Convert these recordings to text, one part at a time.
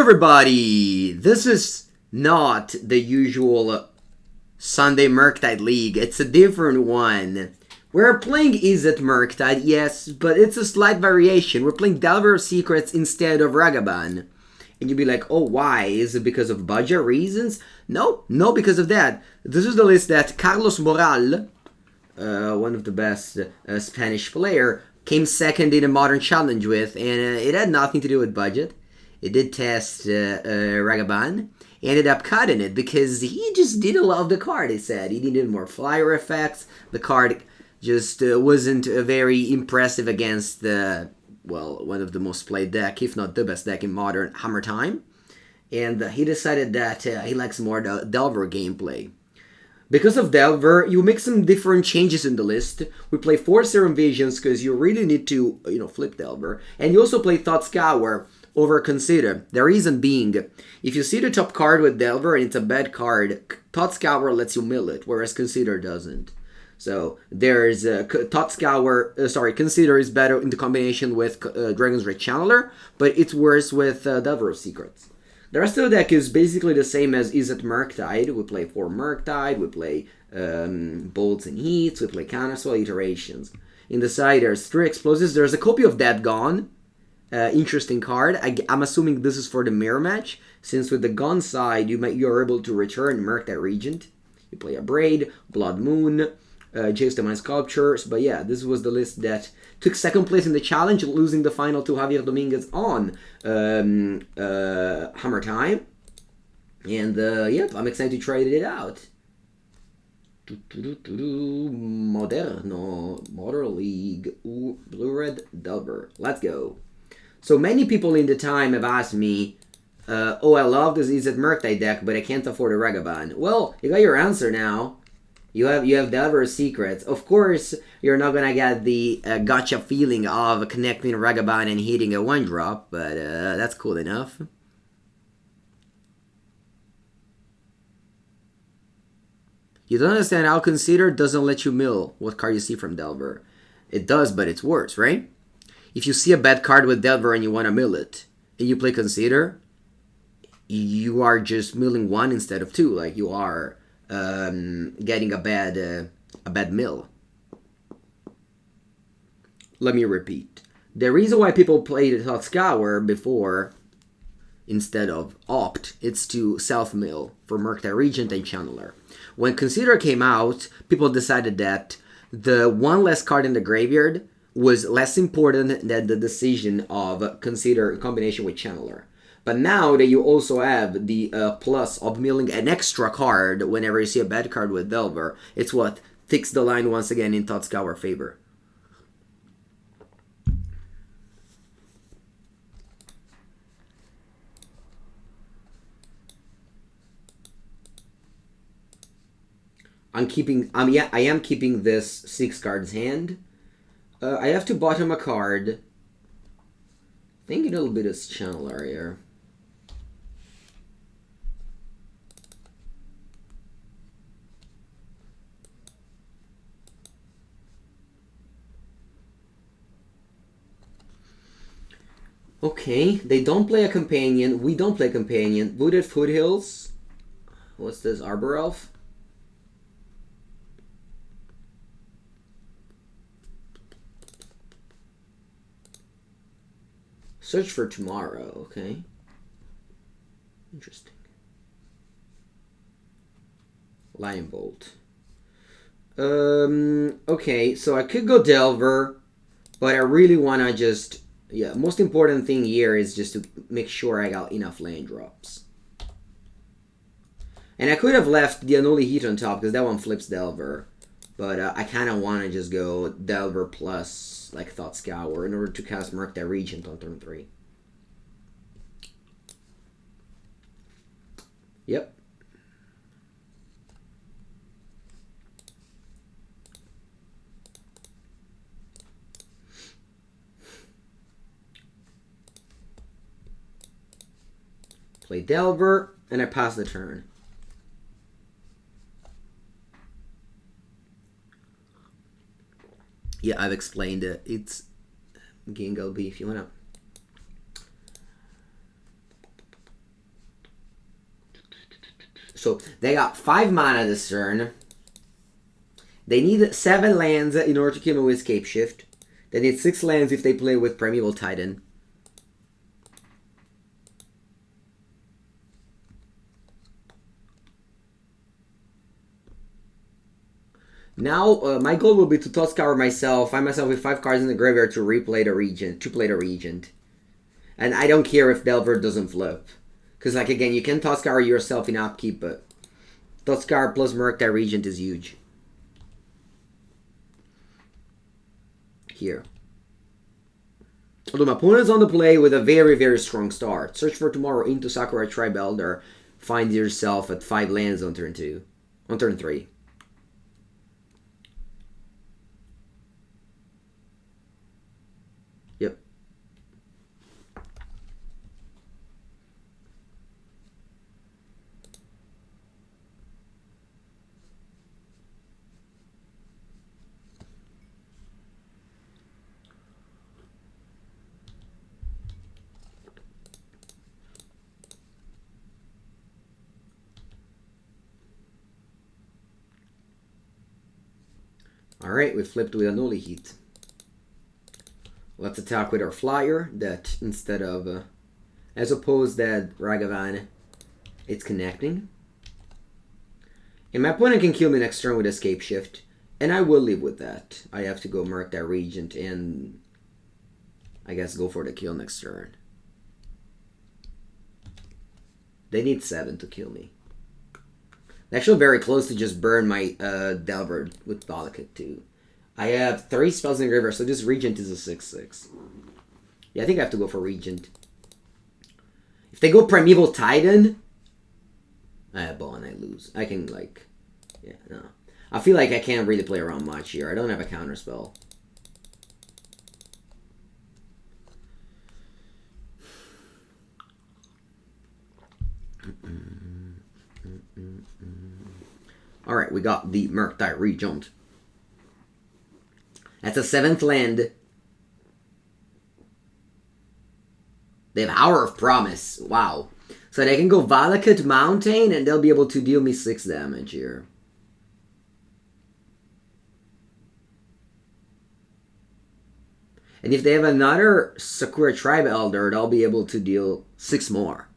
everybody! This is not the usual Sunday Murktide League, it's a different one. We're playing Izzet Murktide, yes, but it's a slight variation. We're playing Delver of Secrets instead of Ragavan. And you'd be like, oh, why? Is it because of budget reasons? No, no because of that. This is the list that Carlos Moral, one of the best Spanish player, came second in a Modern Challenge with, and it had nothing to do with budget. It did test Ragavan. He ended up cutting it because he just didn't love the card, he said. He needed more flyer effects. The card just wasn't very impressive against the, well, one of the most played deck, if not the best deck in Modern, Hammer Time. And he decided that he likes more the Delver gameplay. Because of Delver, you make some different changes in the list. We play 4 Serum Visions because you really need to, flip Delver. And you also play Thought Scour over Consider. The reason being, if you see the top card with Delver and it's a bad card, Thought Scour lets you mill it, whereas Consider doesn't. So there's Consider is better in the combination with Dragon's Red Channeler, but it's worse with Delver of Secrets. The rest of the deck is basically the same as Izzet Murktide. We play 4 Murktide, we play Bolts and Heats, we play Counterspell, Iterations. In the side there's 3 Explosives, there's a copy of Dead Gone. Interesting card. I'm assuming this is for the mirror match, since with the Gone side you're able to return Murktide Regent. You play Abrade, Blood Moon, Jace the Mind Sculptures, but yeah, this was the list that took second place in the challenge, losing the final to Javier Dominguez on Hammer Time. And yep, I'm excited to try it out. Modern League, Blue-Red Delver. Let's go. So many people in the time have asked me, oh, I love this Izzet Murktide deck, but I can't afford a Ragavan. Well, you got your answer now. You have Delver Secrets. Of course, you're not gonna get the gotcha feeling of connecting Ragavan and hitting a 1-drop, but that's cool enough. You don't understand how Consider doesn't let you mill what card you see from Delver. It does, but it's worse, right? If you see a bad card with Delver and you want to mill it, and you play Consider, you are just milling 1 instead of 2, like you are getting a bad mill. Let me repeat. The reason why people played Thought Scour before, instead of opt, it's to self-mill for Murktide Regent and Channeler. When Consider came out, people decided that the one less card in the graveyard was less important than the decision of Consider in combination with Channeler. But now that you also have the plus of milling an extra card whenever you see a bad card with Delver, it's what ticks the line once again in Thought Scour favor. I am keeping this 6 cards hand. I have to bottom a card. I think it'll be this Channeler here. Okay, they don't play a companion. We don't play a companion. Wooded Foothills. What's this? Arbor Elf? Search for Tomorrow. Okay. Interesting. Lion Bolt. Okay, so I could go Delver, but I really want to just... Yeah, most important thing here is just to make sure I got enough land drops. And I could have left the Unholy Heat on top, because that one flips Delver. But I kind of want to just go Delver plus, like, Thought Scour in order to cast Murktide Regent on turn 3. Yep. Play Delver, and I pass the turn. Yeah, I've explained it. It's Gingo B if you wanna. So they got 5 mana this turn. They need 7 lands in order to kill me with Escape Shift. They need 6 lands if they play with Primeval Titan. Now, my goal will be to Thought Scour myself, find myself with 5 cards in the graveyard to replay the Regent, to play the Regent. And I don't care if Delver doesn't flip. Because, like, again, you can Thought Scour yourself in upkeep, but Thought Scour plus Murktide Regent is huge. Here. Although my opponent's on the play with a very, very strong start. Search for tomorrow into Sakura Tribe Elder. Find yourself at 5 lands on turn 2. On turn 3. Yep. Alright, we flipped with Unholy Heat. Let's attack with our flyer that instead of, as opposed that Ragavan, it's connecting. And my opponent can kill me next turn with Escape Shift, and I will live with that. I have to go Murktide Regent and I guess go for the kill next turn. They need 7 to kill me. They're actually very close to just burn my Delver with Valakut too. I have 3 spells in the graveyard, so this Regent is a 6/6. Yeah, I think I have to go for Regent. If they go Primeval Titan, I have ball and I lose. I can, like, yeah, no. I feel like I can't really play around much here. I don't have a Counterspell. Alright, we got the Murktide Regent. That's a 7th land. They have Hour of Promise. Wow. So they can go Valakut Mountain and they'll be able to deal me 6 damage here. And if they have another Sakura Tribe Elder, they'll be able to deal 6 more.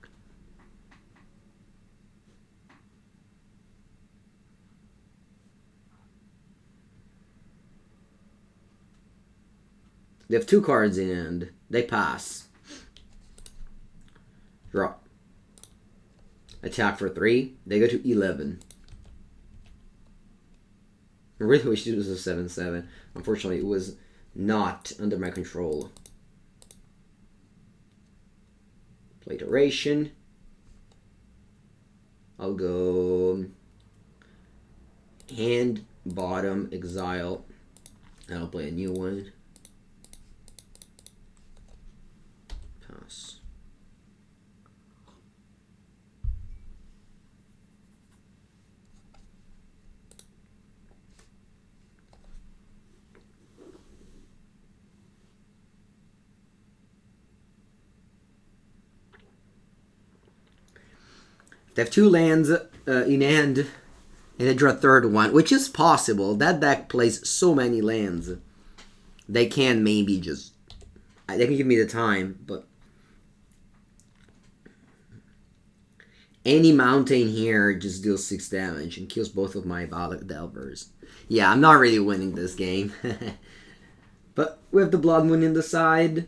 They have 2 cards in hand. They pass. Draw. Attack for 3. They go to 11. I really wish it was a 7/7. Unfortunately, it was not under my control. Play Iteration. I'll go hand, bottom, exile. And I'll play a new one. Pass. They have 2 lands in hand, and they draw a 3rd one, which is possible. That deck plays so many lands. They can maybe just... They can give me the time, but... Any mountain here just deals 6 damage and kills both of my Delvers. Yeah, I'm not really winning this game. But we have the Blood Moon in the side.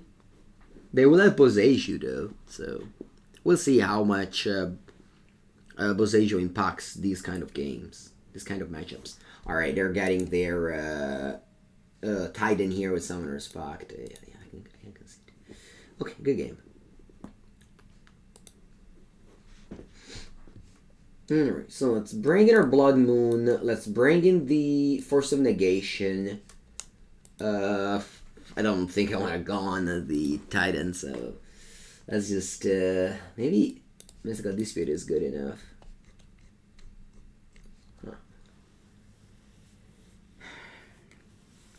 They will have Boseiju though, so... We'll see how much... Boseiju impacts these kind of games, these kind of matchups. Alright, they're getting their Titan here with Summoner's Pact. Yeah, I can concede. Okay, good game. Alright, so let's bring in our Blood Moon. Let's bring in the Force of Negation. I don't think I want to go on the Titan, so let's just maybe Mystical Dispute is good enough. Huh.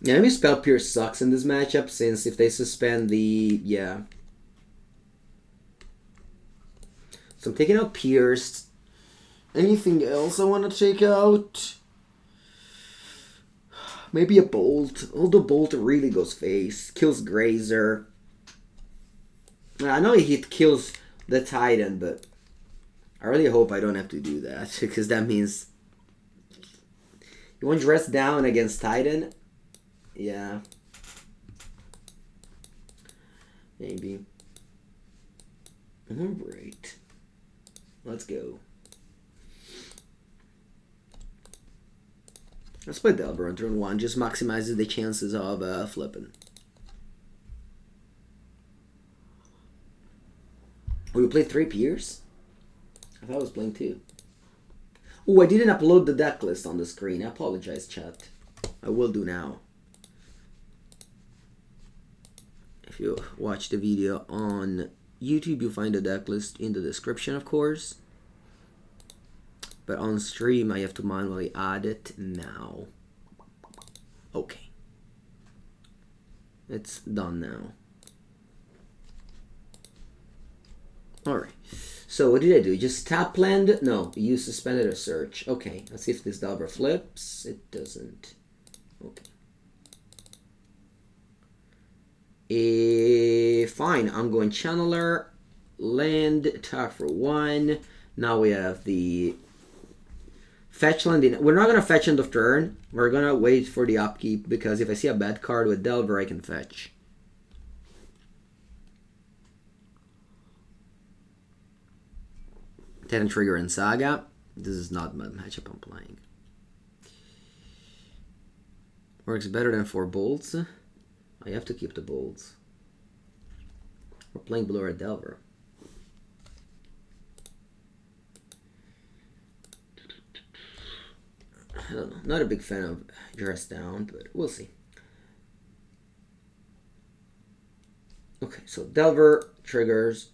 Yeah, maybe Spell Pierce sucks in this matchup, since if they suspend the... yeah. So I'm taking out Pierce. Anything else I want to take out? Maybe a Bolt. Although Bolt really goes face. Kills Grazer. I know it kills the Titan, but I really hope I don't have to do that. Because that means... You want dress down against Titan? Yeah. Maybe. Alright. Let's go. Let's play Delver on turn 1. Just maximizes the chances of flipping. Oh, you played 3 Piers? I thought I was playing 2. Oh, I didn't upload the deck list on the screen. I apologize, chat. I will do now. If you watch the video on YouTube, you'll find the deck list in the description, of course. But on stream, I have to manually add it now. Okay. It's done now. Alright. So what did I do? Just tap land? No, you suspended a search. Okay, let's see if this Delver flips. It doesn't. Okay. Fine, I'm going Channeler, land, attack for 1. Now we have the fetch land. We're not going to fetch end of turn. We're going to wait for the upkeep, because if I see a bad card with Delver, I can fetch. Titan Trigger and Saga. This is not my matchup I'm playing. Works better than 4 bolts. I have to keep the bolts. We're playing below our Delver. I don't know. Not a big fan of dress down, but we'll see. Okay, so Delver triggers.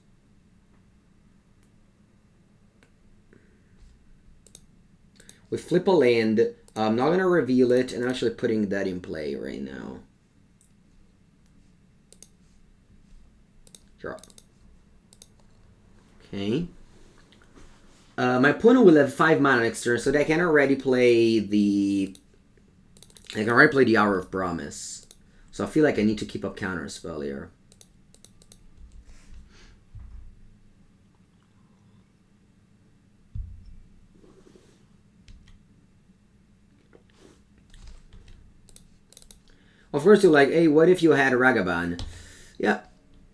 We flip a land. I'm not going to reveal it, and I'm actually putting that in play right now. Draw. Okay. My opponent will have 5 mana next turn, so they can already play the... I can already play the Hour of Promise. So I feel like I need to keep up Counterspell here. Of course, you're like, hey, what if you had a Ragavan? Yeah,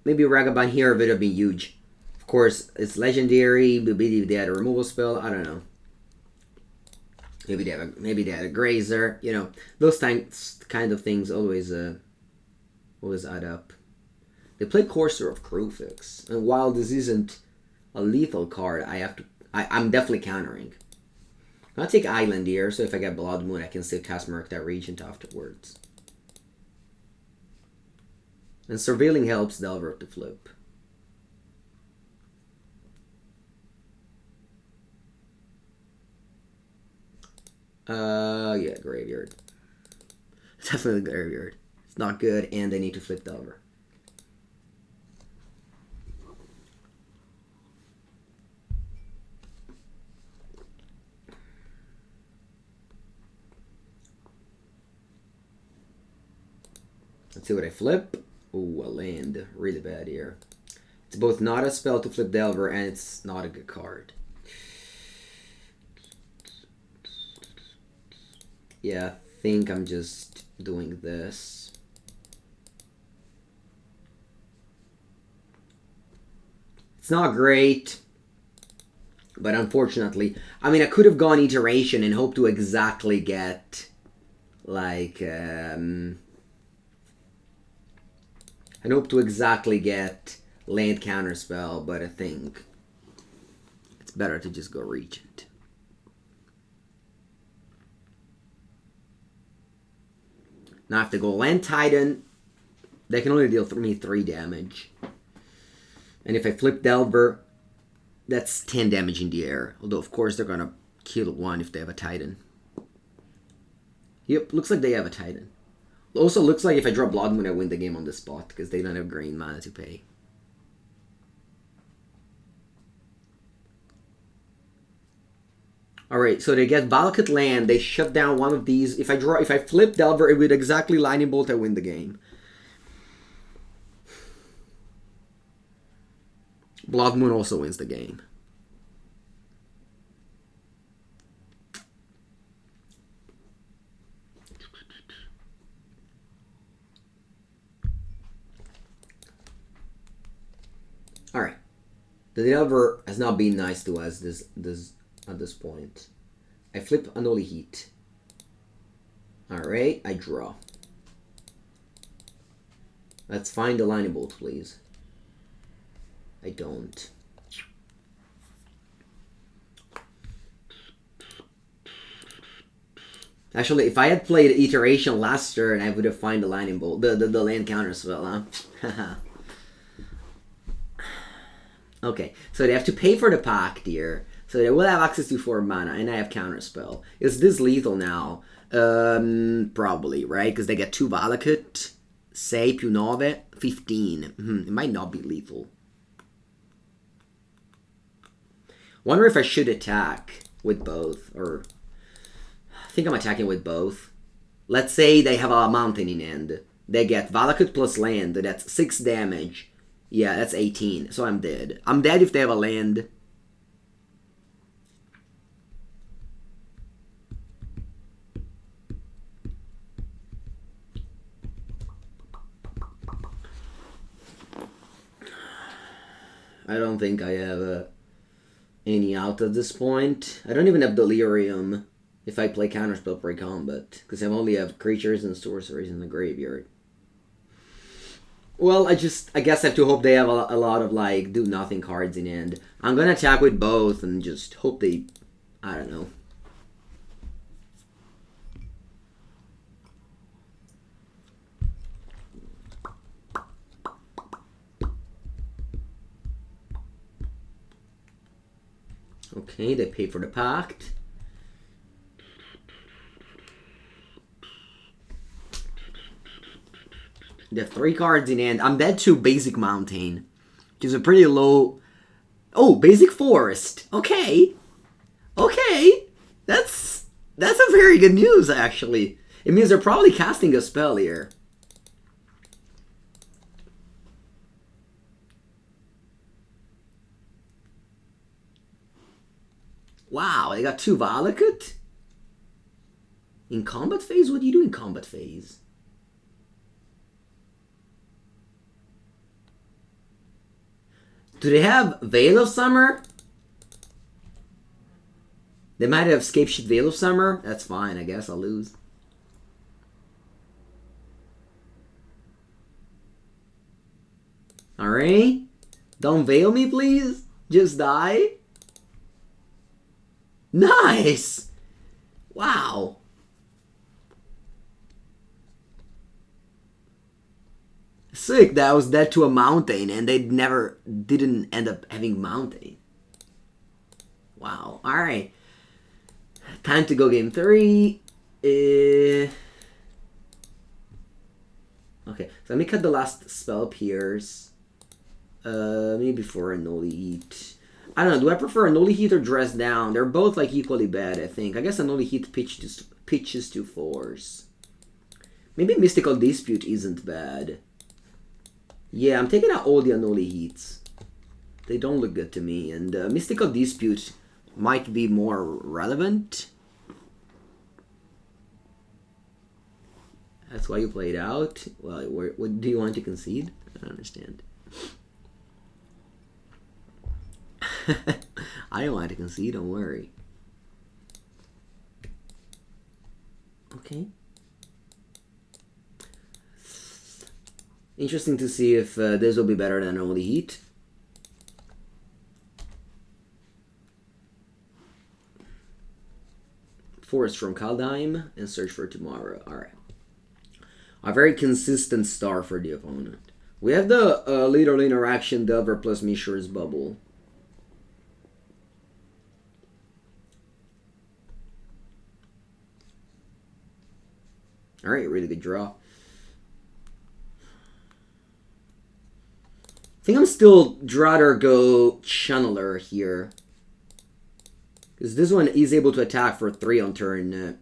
maybe a Ragavan here would have been huge. Of course, it's legendary. Maybe they had a removal spell. I don't know. Maybe they had a Grazer. You know, those kind of things always add up. They play Courser of Crewfix, and while this isn't a lethal card, I'm definitely countering. I'll take Island here, so if I get Blood Moon, I can still cast Murktide Regent afterwards. And Surveilling helps Delver to flip. Yeah, Graveyard. Definitely Graveyard. It's not good, and I need to flip Delver. Let's see what I flip. Ooh, a land. Really bad here. It's both not a spell to flip Delver, and it's not a good card. Yeah, I think I'm just doing this. It's not great, but unfortunately, I mean, I could have gone Iteration and hoped to exactly get, like, I hope to exactly get land Counterspell, but I think it's better to just go Regent. Now I have to go land Titan. They can only deal me 3 damage. And if I flip Delver, that's 10 damage in the air. Although, of course, they're going to kill 1 if they have a Titan. Yep, looks like they have a Titan. Also looks like if I draw Blood Moon, I win the game on the spot, because they don't have green mana to pay. Alright, so they get Valakut land, they shut down one of these. If I flip Delver, it would exactly Lightning Bolt, I win the game. Blood Moon also wins the game. Alright. The Delver has not been nice to us at this point. I flip Unholy Heat. Alright, I draw. Let's find the Lightning Bolt, please. I don't. Actually, if I had played Iteration last turn, I would have found the Lightning Bolt, the land Counterspell, huh? Okay, so they have to pay for the Pact here. So they will have access to 4 mana, and I have Counterspell. Is this lethal now? Probably, right? Because they get 2 Valakut, 6 più 9, 15. It might not be lethal. Wonder if I should attack with both, or... I think I'm attacking with both. Let's say they have a mountain in hand. They get Valakut plus land, that's 6 damage. Yeah, that's 18, so I'm dead. I'm dead if they have a land. I don't think I have any out at this point. I don't even have Delirium if I play Counterspell pre-combat, because I only have creatures and sorceries in the graveyard. Well, I guess I have to hope they have a lot of, like, do-nothing cards in hand. I'm gonna attack with both and just hope they... I don't know. Okay, they pay for the Pact. They have 3 cards in hand. I'm dead to Basic Mountain, which is a pretty low... Oh, Basic Forest. Okay. Okay. That's a very good news, actually. It means they're probably casting a spell here. Wow, they got 2 Valakut? In combat phase? What do you do in combat phase? Do they have Veil of Summer? They might have Scapeshit Veil of Summer. That's fine, I guess. I'll lose. Alright. Don't veil me, please. Just die. Nice! Wow. Sick that I was dead to a mountain and they didn't end up having mountain. Wow. Alright. Time to go game 3. Okay, so let me cut the last spell pierce. Maybe before Unholy Heat. I don't know, do I prefer Unholy Heat or Dress Down? They're both like equally bad, I think. I guess Unholy Heat pitches to Force. Maybe Mystical Dispute isn't bad. Yeah, I'm taking out all the Unholy Heats. They don't look good to me, and Mystical Dispute might be more relevant. That's why you played out? Well, what do you want to concede? I don't understand. I don't want to concede, don't worry. Okay. Interesting to see if this will be better than Unholy Heat. Forest from Kaldheim and Search for Tomorrow. Alright. A very consistent star for the opponent. We have the Little Interaction Delver plus Mishra's Bauble. Alright, really good draw. I think I'm still rather go Channeler here. Because this one is able to attack for 3 on turn.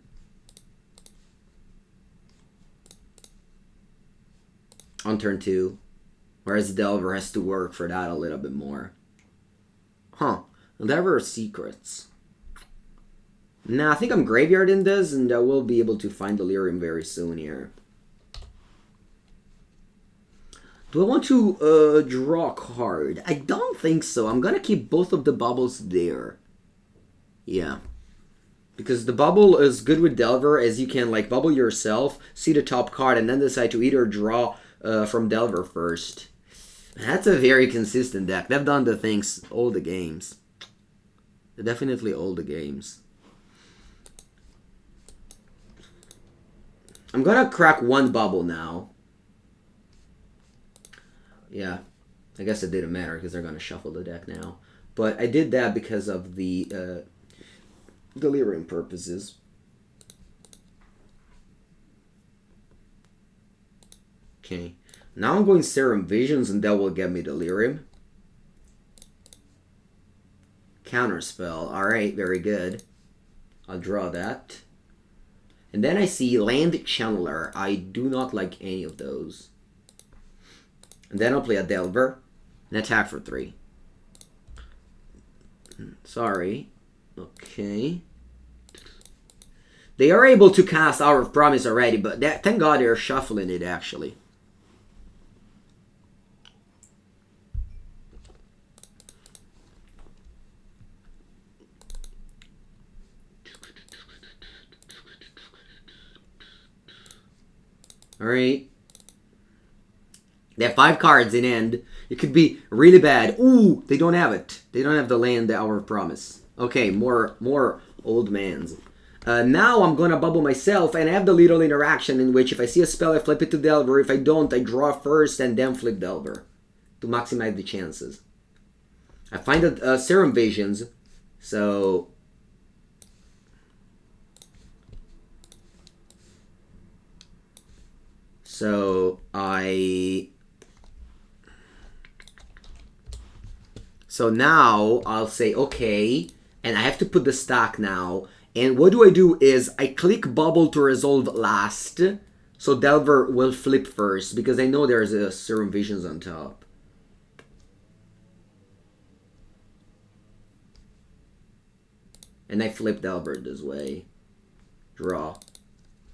On turn 2. Whereas Delver has to work for that a little bit more. Huh. Delver secrets. Nah, I think I'm graveyarding this, and I will be able to find Delirium very soon here. Do I want to draw a card? I don't think so. I'm gonna keep both of the bubbles there. Yeah. Because the bubble is good with Delver, as you can like bubble yourself, see the top card, and then decide to either draw from Delver first. That's a very consistent deck. They've done the things all the games. Definitely all the games. I'm gonna crack 1 bubble now. Yeah, I guess it didn't matter because they're gonna shuffle the deck now. But I did that because of the Delirium purposes. Okay, now I'm going Serum Visions, and that will get me Delirium. Counterspell. Alright, very good. I'll draw that. And then I see Land Channeler. I do not like any of those. And then I'll play a Delver and attack for 3. Sorry. Okay. They are able to cast Hour of Promise already, but thank God they're shuffling it actually. Alright. They have 5 cards in end. It could be really bad. Ooh, they don't have it. They don't have the land, the Hour of Promise. Okay, more old mans. Now I'm gonna bubble myself, and I have the little interaction in which if I see a spell, I flip it to Delver. If I don't, I draw first and then flip Delver to maximize the chances. I find that Serum Visions, so now I'll say okay, and I have to put the stack now. And what do I do is I click Bubble to resolve last, so Delver will flip first because I know there's a Serum Visions on top. And I flip Delver this way. Draw.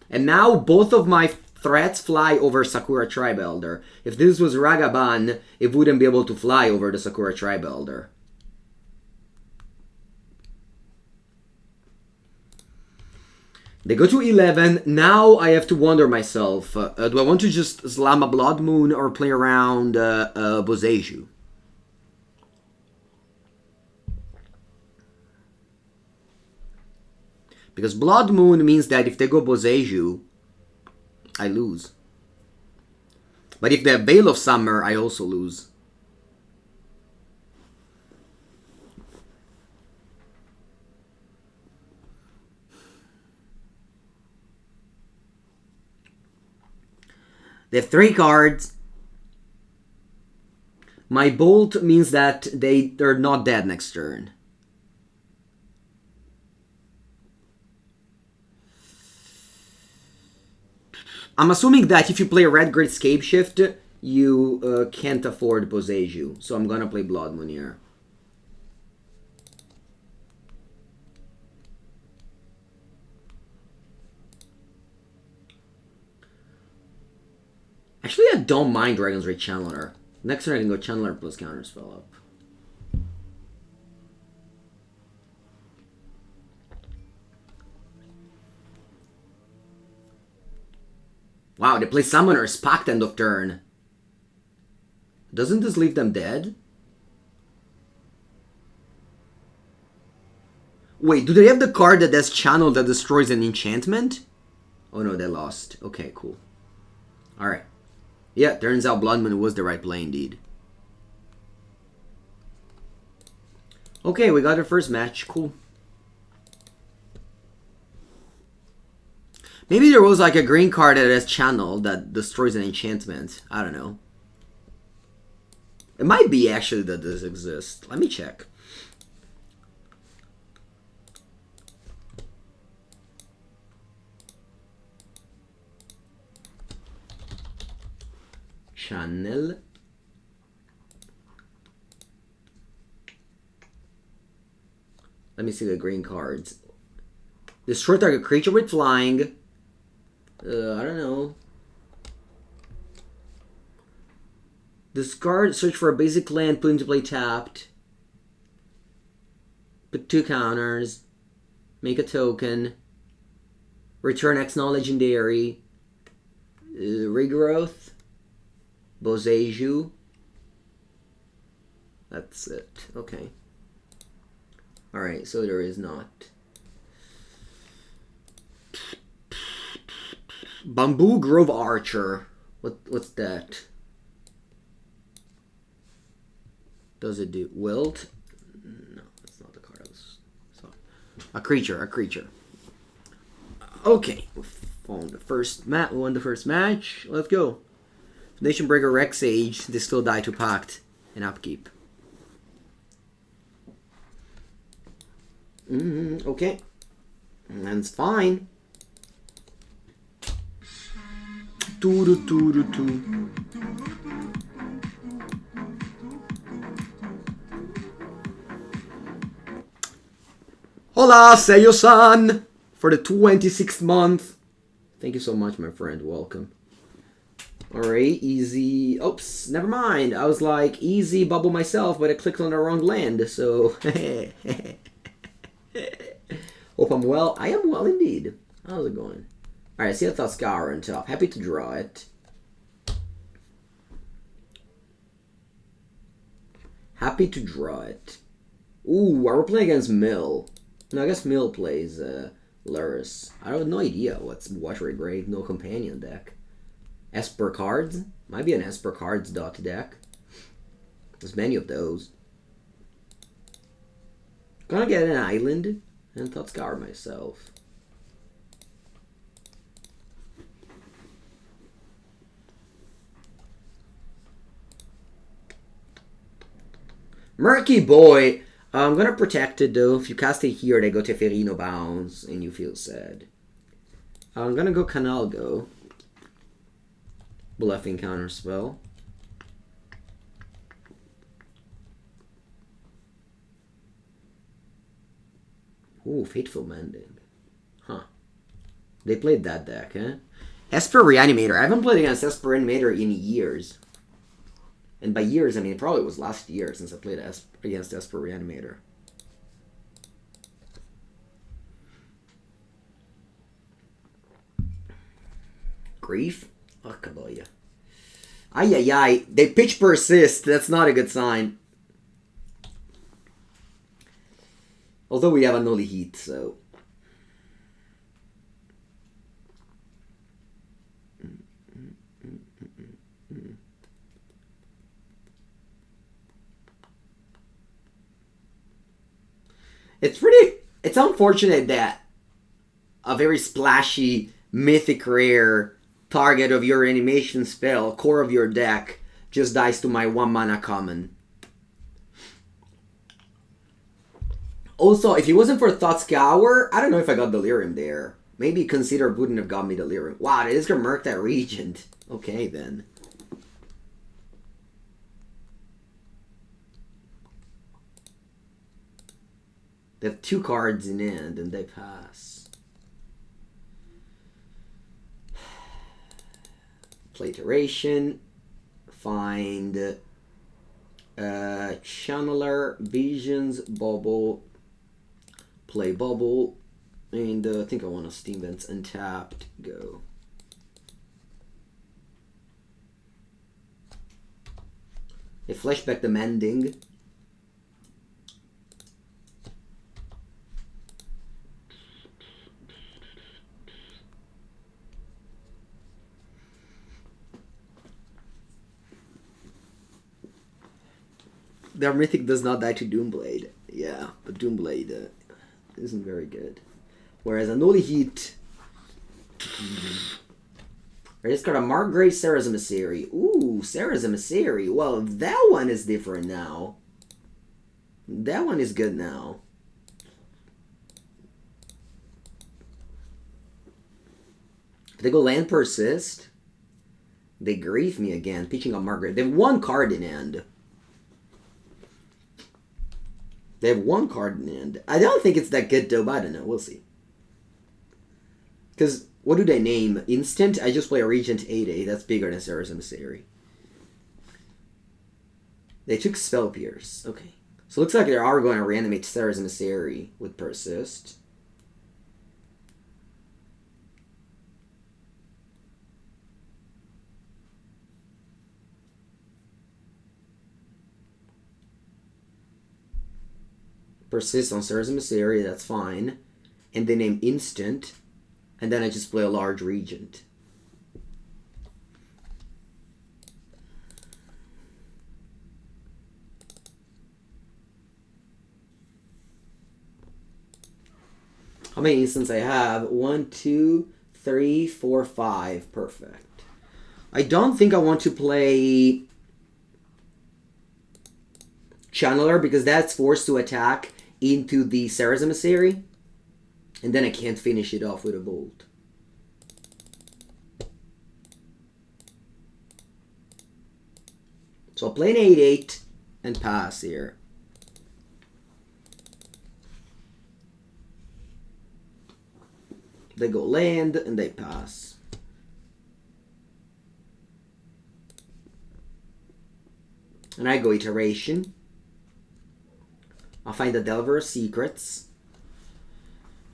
And now both of my threats fly over Sakura Tribe Elder. If this was Ragavan, it wouldn't be able to fly over the Sakura Tribe Elder. They go to 11. Now I have to wonder myself, do I want to just slam a Blood Moon or play around Boseiju? Because Blood Moon means that if they go Boseiju, I lose. But if they have Veil of Summer, I also lose. They have 3 cards. My Bolt means that they're not dead next turn. I'm assuming that if you play Red Great Scapeshift, you can't afford Boseiju. So I'm gonna play Blood Moon here. Actually, I don't mind Dragon's Rage Channeler. Next turn I can go Channeler plus Counterspell up. Wow, they play Summoner's Pact end of turn. Doesn't this leave them dead? Wait, do they have the card that has Channel that destroys an enchantment? Oh no, they lost. Okay, cool. Alright. Yeah, turns out Blood Moon was the right play indeed. Okay, we got our first match. Cool. Maybe there was like a green card that has Channel that destroys an enchantment. I don't know. It might be actually that this exists. Let me check. Channel. Let me see the green cards. Destroy target creature with flying. I don't know. Discard, search for a basic land, put into play tapped. Put 2 counters. Make a token. Return X non-legendary. Regrowth. Boseiju. That's it. Okay. Alright, so there is not. Bamboo Grove Archer. What's that? Does it do wilt? No, that's not the card I was. A creature. Okay, we won the first match. Let's go. Nation Breaker Rex Age. They still die to Pact and Upkeep. Okay, that's fine. Hola, Seyo-san, for the 26th month. Thank you so much, my friend. Welcome. Alright, easy. Oops, never mind. I was like, easy bubble myself, but I clicked on the wrong land, so... Hope I'm well. I am well indeed. How's it going? Alright, I see a Thought Scour on top. Happy to draw it. Happy to draw it. Ooh, are we playing against Mill? No, I guess Mill plays Luris. I have no idea what's Watery Grave. No companion deck. Esper cards? Might be an Esper cards dot deck. There's many of those. Gonna get an island and Thought Scour myself. Murky Boy. I'm gonna protect it though. If you cast it here, they go Teferino Bounce and you feel sad. I'm gonna go Canal Go. Bluffing Counterspell. Ooh, Fateful Mending. Huh. They played that deck, huh? Esper Reanimator. I haven't played against Esper Reanimator in years. And by years, I mean, it probably was last year since I played against Esper Reanimator. Grief? Oh, Kaboya. Ay, ay, ay. They pitch persist. That's not a good sign. Although we have Unholy Heat, so... It's unfortunate that a very splashy, mythic rare target of your animation spell, core of your deck, just dies to my 1 mana common. Also, if it wasn't for Thought Scour, I don't know if I got Delirium there. Maybe Consider wouldn't have got me Delirium. Wow, it is gonna Murktide Regent. Okay, then. They have 2 cards in hand and they pass. Play Iteration. Find Channeler, Visions, Bauble. Play Bauble. And I think I want to Steam Vents untapped. Go. They flashback the Mending. Their mythic does not die to Doomblade. Yeah, but Doomblade isn't very good. Whereas Unholy Heat... I just got a Margrave Sarah's Emissary. Ooh, Sarah's Emissary. Well, that one is different now. That one is good now. If they go Land Persist, They grief me again, pitching on Margaret. They have one card in hand. They have one card in hand. I don't think it's that good though, but I don't know. We'll see. Because, what do they name? Instant? I just play a Regent 8/8. That's bigger than Sarah's Emissary. They took Spell Pierce. Okay. So it looks like they are going to reanimate Sarah's Emissary with Persist. Persist on Sarah's Emissary, that's fine. And they name Instant. And then I just play a large Regent. How many instants I have? 1, 2, 3, 4, 5. Perfect. I don't think I want to play Channeler because that's forced to attack into the Sarah's Emissary. And then I can't finish it off with a bolt. So I'll play an 8/8 and pass here. They go land and they pass. And I go Iteration. I'll find the Delver of Secrets.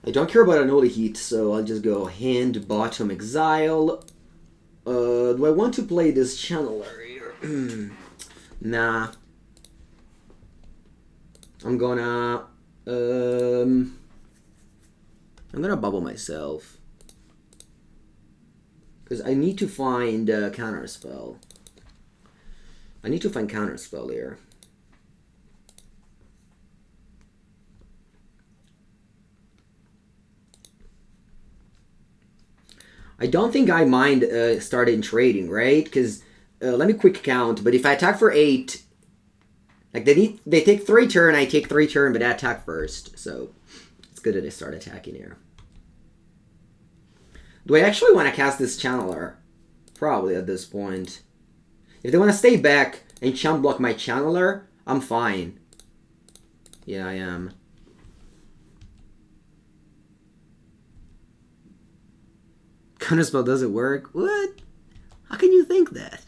I don't care about Unholy Heat, so I'll just go hand, bottom, exile. Do I want to play this Channeler here? Nah. I'm gonna bubble myself. Because I need to find Counterspell. I need to find Counterspell here. I don't think I mind starting trading, right? Because let me quick count. But if I attack for 8, like they take 3 turn, I take 3 turn, but I attack first. So it's good that I start attacking here. Do I actually want to cast this Channeler? Probably at this point. If they want to stay back and chump block my Channeler, I'm fine. Yeah, I am. Counterspell doesn't work? What? How can you think that?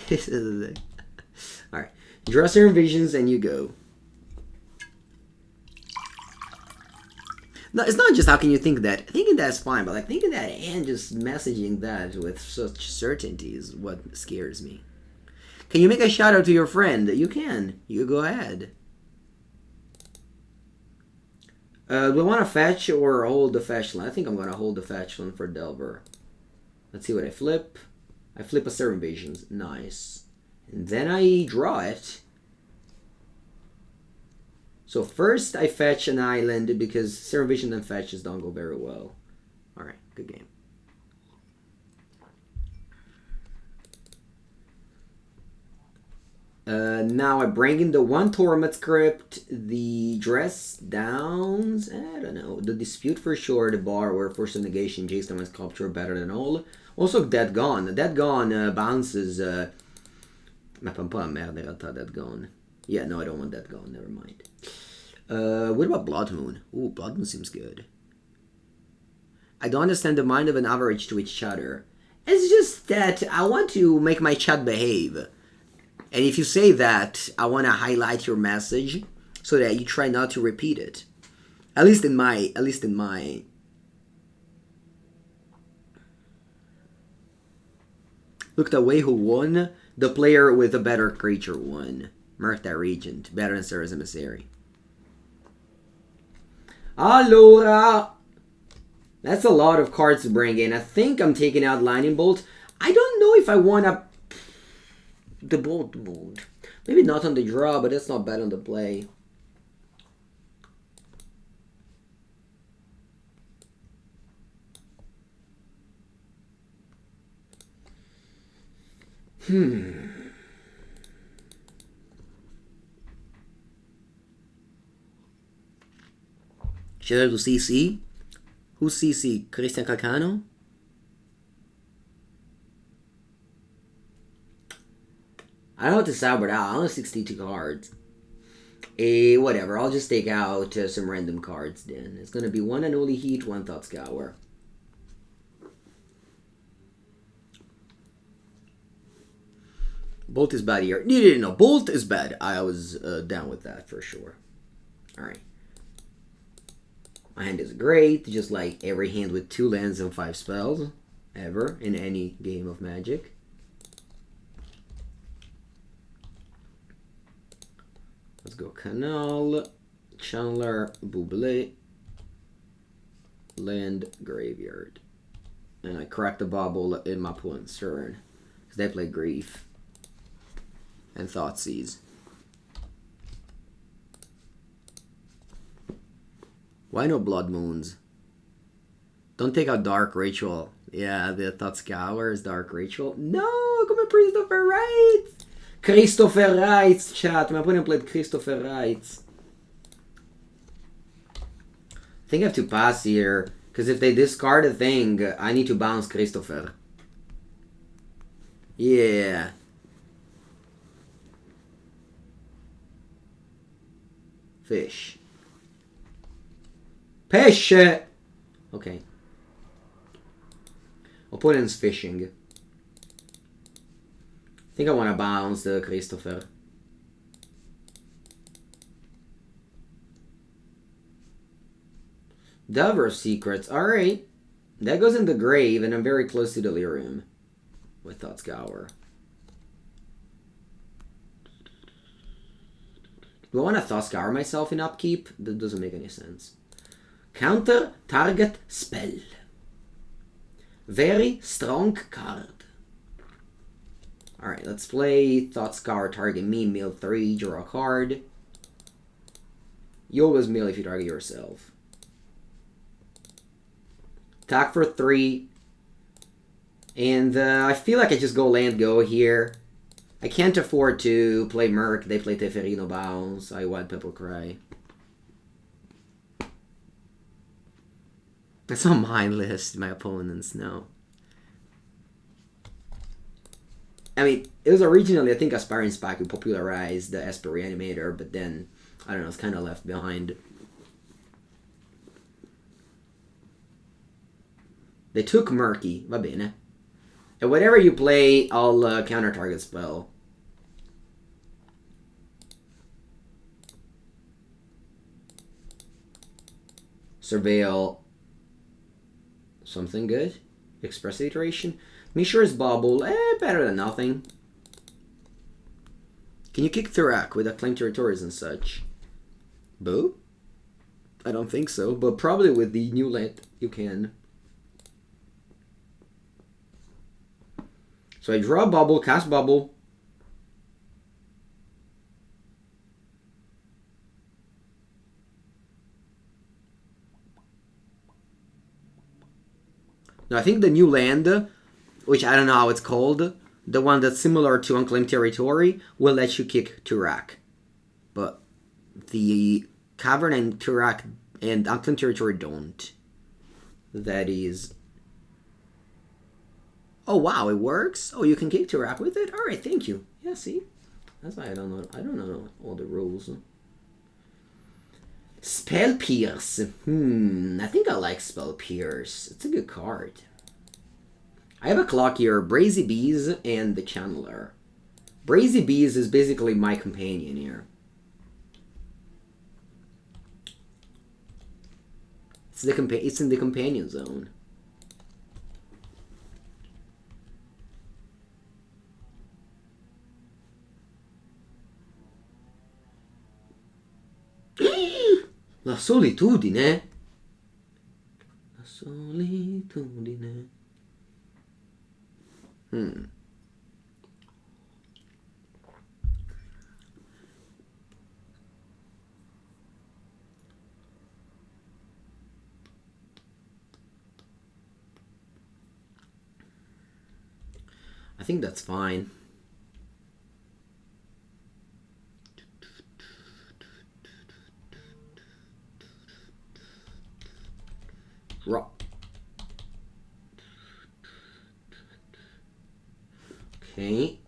This is the thing. Alright. Draw Serum Visions and you go. No, it's not just how can you think that. Thinking that's fine, but like thinking that and just messaging that with such certainty is what scares me. Can you make a shout out to your friend? You can. You go ahead. Do I want to fetch or hold the fetch line? I think I'm going to hold the fetch line for Delver. Let's see what I flip. I flip a Serum Visions. Nice. And then I draw it. So first I fetch an island because Serum Vision and fetches don't go very well. Alright, good game. Now I bring in the 1 Tormod Crypt, the Dress Downs, I don't know, the Dispute for sure, the Borrower, Force of Negation, Jace and Sculptor better than all. Also Dead Gone. Dead Gone bounces... Ma fa un po' a merda in realtà Dead Gone. Yeah, no, I don't want Dead Gone, never mind. What about Blood Moon? Ooh, Blood Moon seems good. I don't understand the mind of an average Twitch chatter. It's just that I want to make my chat behave. And if you say that, I want to highlight your message so that you try not to repeat it. At least in my... Looked away who won. The player with a better creature won. Murktide Regent. Better than Sarah's Emissary. Allora. That's a lot of cards to bring in. I think I'm taking out Lightning Bolt. I don't know if I want to... The Bolt mode. Maybe not on the draw, but that's not bad on the play. Should I do CC? Who's CC? Christian Calcano? I don't know what to Sideboard out. I only 62 cards. Whatever. I'll just take out some random cards then. It's gonna be 1 Unholy Heat, 1 Thought Scour. Bolt is bad here. No. Bolt is bad. I was down with that for sure. Alright. My hand is great. Just like every hand with 2 lands and 5 spells. Ever. In any game of Magic. Let's go Canal. Channeler. Bauble. Land. Graveyard. And I cracked the Bauble in my opponent's turn. Because they play Grief. And Thoughtseize. Why no Blood Moons? Don't take out Dark Ritual. Yeah, the Thought Scour is Dark Ritual. No, come on, Christopher Wright! Christopher Wright, chat. My opponent played Christopher Wright. I think I have to pass here. Because if they discard a thing, I need to bounce Christopher. Yeah. Fish. Pesce! Okay. Opponent's fishing. I think I want to bounce the Christopher. Delver's Secrets. Alright. That goes in the grave, and I'm very close to Delirium. With Thought Scour. Do I want to Thought Scour myself in upkeep? That doesn't make any sense. Counter target spell. Very strong card. Alright, let's play Thought Scour, target me, mill 3, draw a card. You always mill if you target yourself. Attack for 3. And I feel like I just go land go here. I can't afford to play Merc. They play Teferino Bounce. I want Pepper Cry. It's on my list, my opponents know. I mean, it was originally, I think, Aspiring Spike who popularized the Esper Reanimator, but then, I don't know, it's kind of left behind. They took Murky, va bene. And whatever you play, I'll counter target spell. Surveil. Something good. Expressive Iteration. Mishra's Bauble. Better than nothing. Can you kick Thurak with Acclaimed Territories and such? Boo? I don't think so, but probably with the new land you can. So I draw a Bauble, cast Bauble. Now I think the new land, which I don't know how it's called, the one that's similar to Unclaimed Territory, will let you kick Thurak. But the Cavern and Thurak and Unclaimed Territory don't. That is... Oh wow, it works? Oh, you can kick Thurak with it? Alright, thank you. Yeah, see? That's why I don't know all the rules. Spell Pierce. I think I like Spell Pierce. It's a good card. I have a clock here, Brazy Bees and the Channeler. Brazy Bees is basically my companion here. It's in the companion zone. La solitudine. La solitudine. I think that's fine. Okay.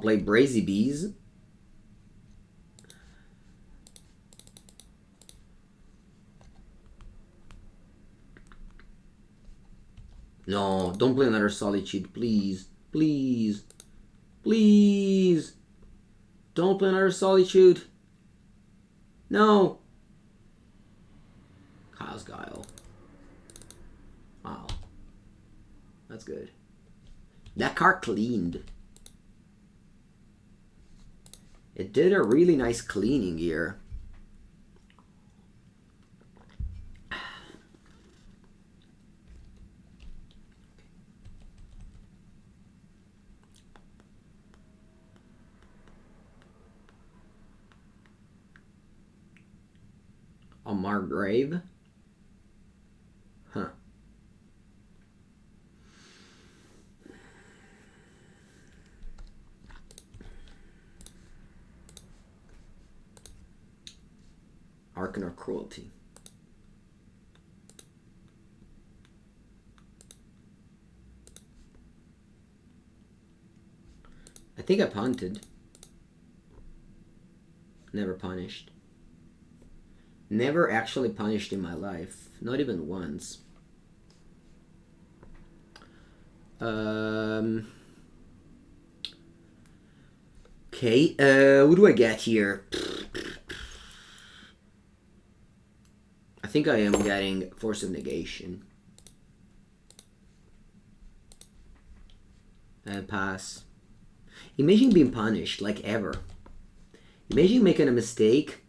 play Brazy Bees. No, don't play another Solitude, please. Please. Please. Don't play another Solitude. No. Kyle's Guile. Wow. That's good. That card cleaned. It did a really nice cleaning here. On Margrave. Huh. Arcana of Cruelty. I think I punted. Never punished. Never actually punished in my life. Not even once. Okay, what do I get here? I think I am getting Force of Negation. And pass. Imagine being punished, like ever. Imagine making a mistake.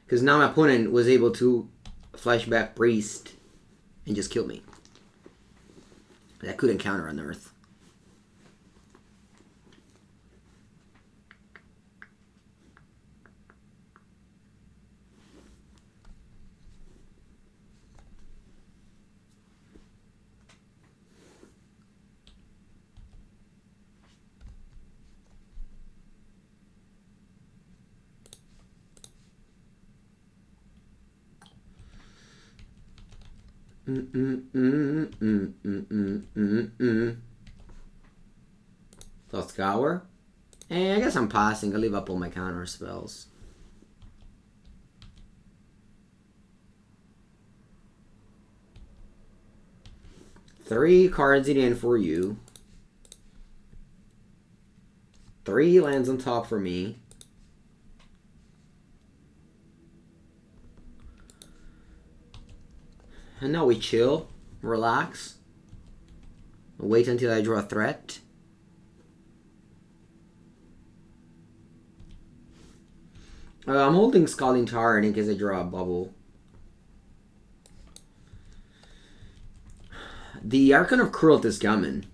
Because now my opponent was able to flashback Priest and just kill me. That couldn't counter on Earth. Thought Scour. I guess I'm passing. I leave up all my counter spells. Three cards in the end for you. 3 lands on top for me. And now we chill, relax, wait until I draw a threat. I'm holding Scalding Tarn in case I draw a Bauble. The Archon of Cruelty is coming.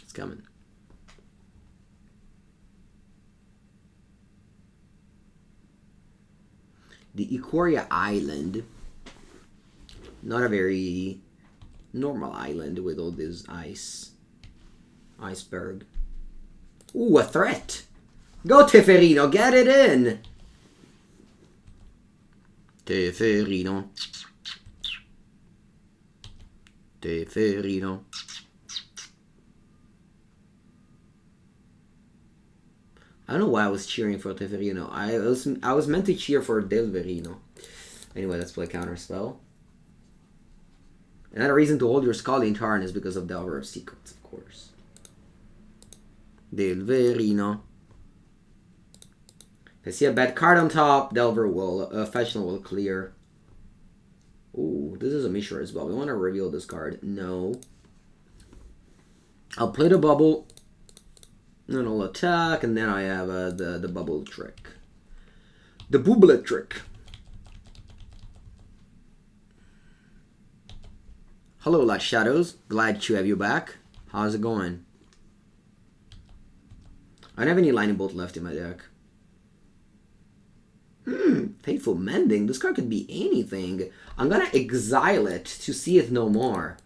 It's coming. The Ikoria Island. Not a very normal island with all this ice. Iceberg. Ooh, a threat! Go Teferino, get it in! Teferino. Teferino. I don't know why I was cheering for Teferino. I was meant to cheer for Delverino. Anyway, let's play Counterspell. Another reason to hold your Scalding Tarn is because of Delver of Secrets, of course. Delverino. If I see a bad card on top, Delver will, Fetchland will clear. Ooh, this is a Mishra as well. We want to reveal this card. No. I'll play the Bauble. And I'll attack, and then I have the Bauble trick. The Bauble trick. Hello, Light Shadows. Glad to have you back. How's it going? I don't have any Lightning Bolt left in my deck. Fateful Mending. This card could be anything. I'm gonna exile it to see it no more.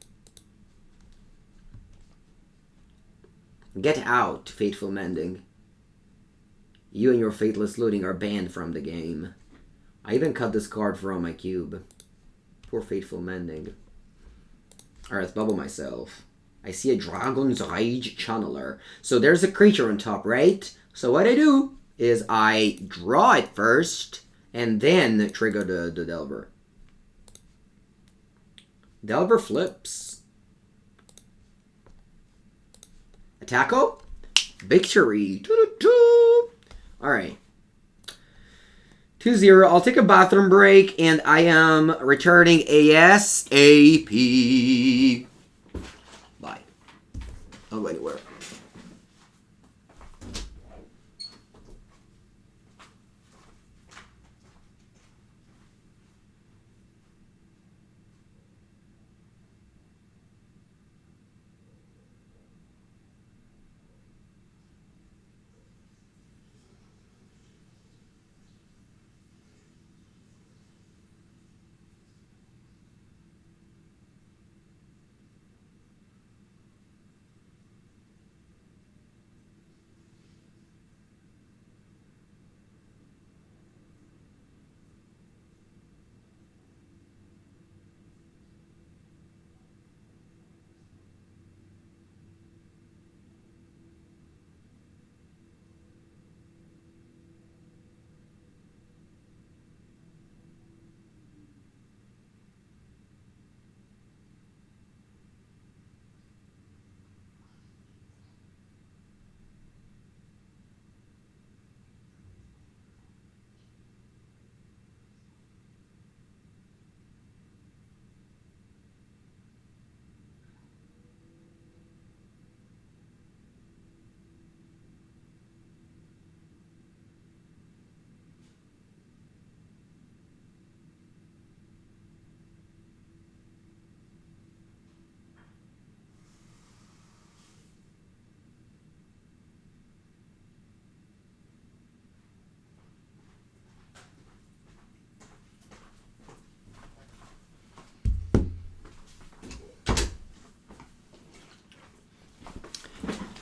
Get out, Fateful Mending. You and your faithless looting are banned from the game. I even cut this card from my cube. Poor Fateful Mending. Alright, let's bubble myself. I see a Dragon's Rage Channeler. So there's a creature on top, right? So what I do is I draw it first, and then trigger the Delver. Delver flips. Attacko? Victory. Alright. 2-0. I'll take a bathroom break, and I am returning ASAP. Bye. Don't go anywhere.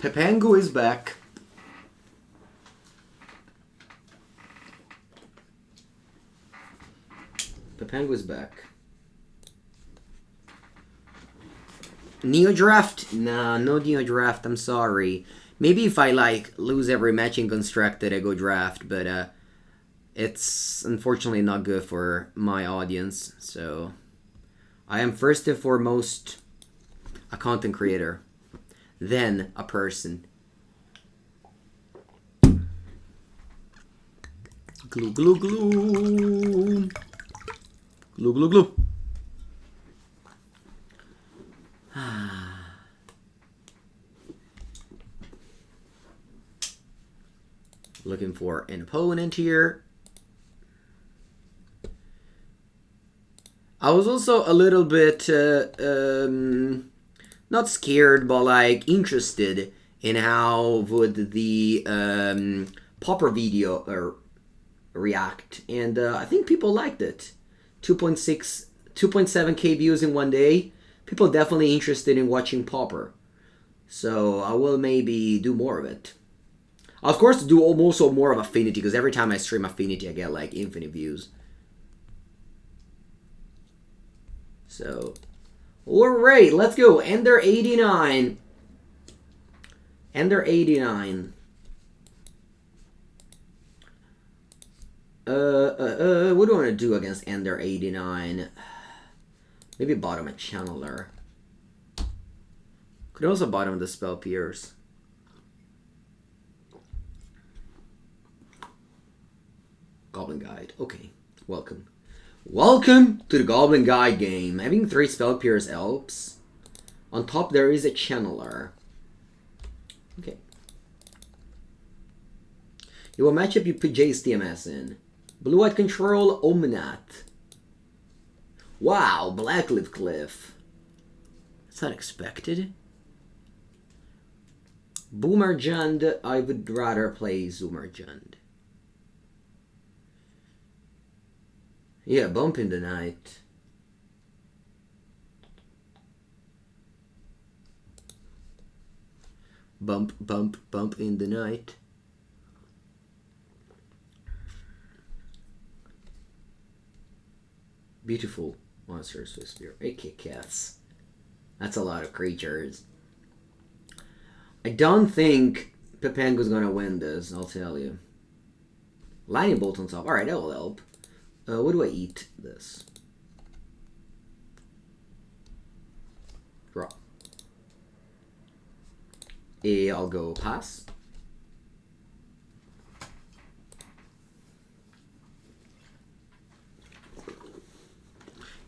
Pepango is back. Pepango is back. Neo Draft? Nah, no Neo Draft, I'm sorry. Maybe if I, like, lose every match in Constructed, I go draft, but, it's unfortunately not good for my audience, so... I am first and foremost a content creator. Then a person. Glue, glue, glue. Glue, glue, glue. Looking for an opponent here. I was also a little bit... not scared, but like interested in how would the Popper video react, and I think people liked it. 2.7k views in one day. People definitely interested in watching Popper, so I will maybe do more of it. Of course, do also more of Affinity, because every time I stream Affinity, I get like infinite views. So. Alright, let's go. Ender 89. Ender 89. What do I want to do against Ender 89? Maybe bottom a Channeler. Could also bottom the Spell Pierce. Goblin Guide. Okay, welcome. Welcome to the Goblin Guide game. Having 3 Spell Pierce helps. On top there is a Channeler. Okay. You will match up, you put Jace TMS in. Blue-White Control, Omnat. Wow, Blackleaf Cliff. That's not expected. Boomerjund, I would rather play Zoomerjund. Yeah, Bump in the Night. Bump, bump, bump in the night. Beautiful monsters with spear. 8k cats. That's a lot of creatures. I don't think Pepengo's gonna win this, I'll tell you. Lightning bolt on top. Alright, that will help. What do I eat? This. Draw. I'll go pass.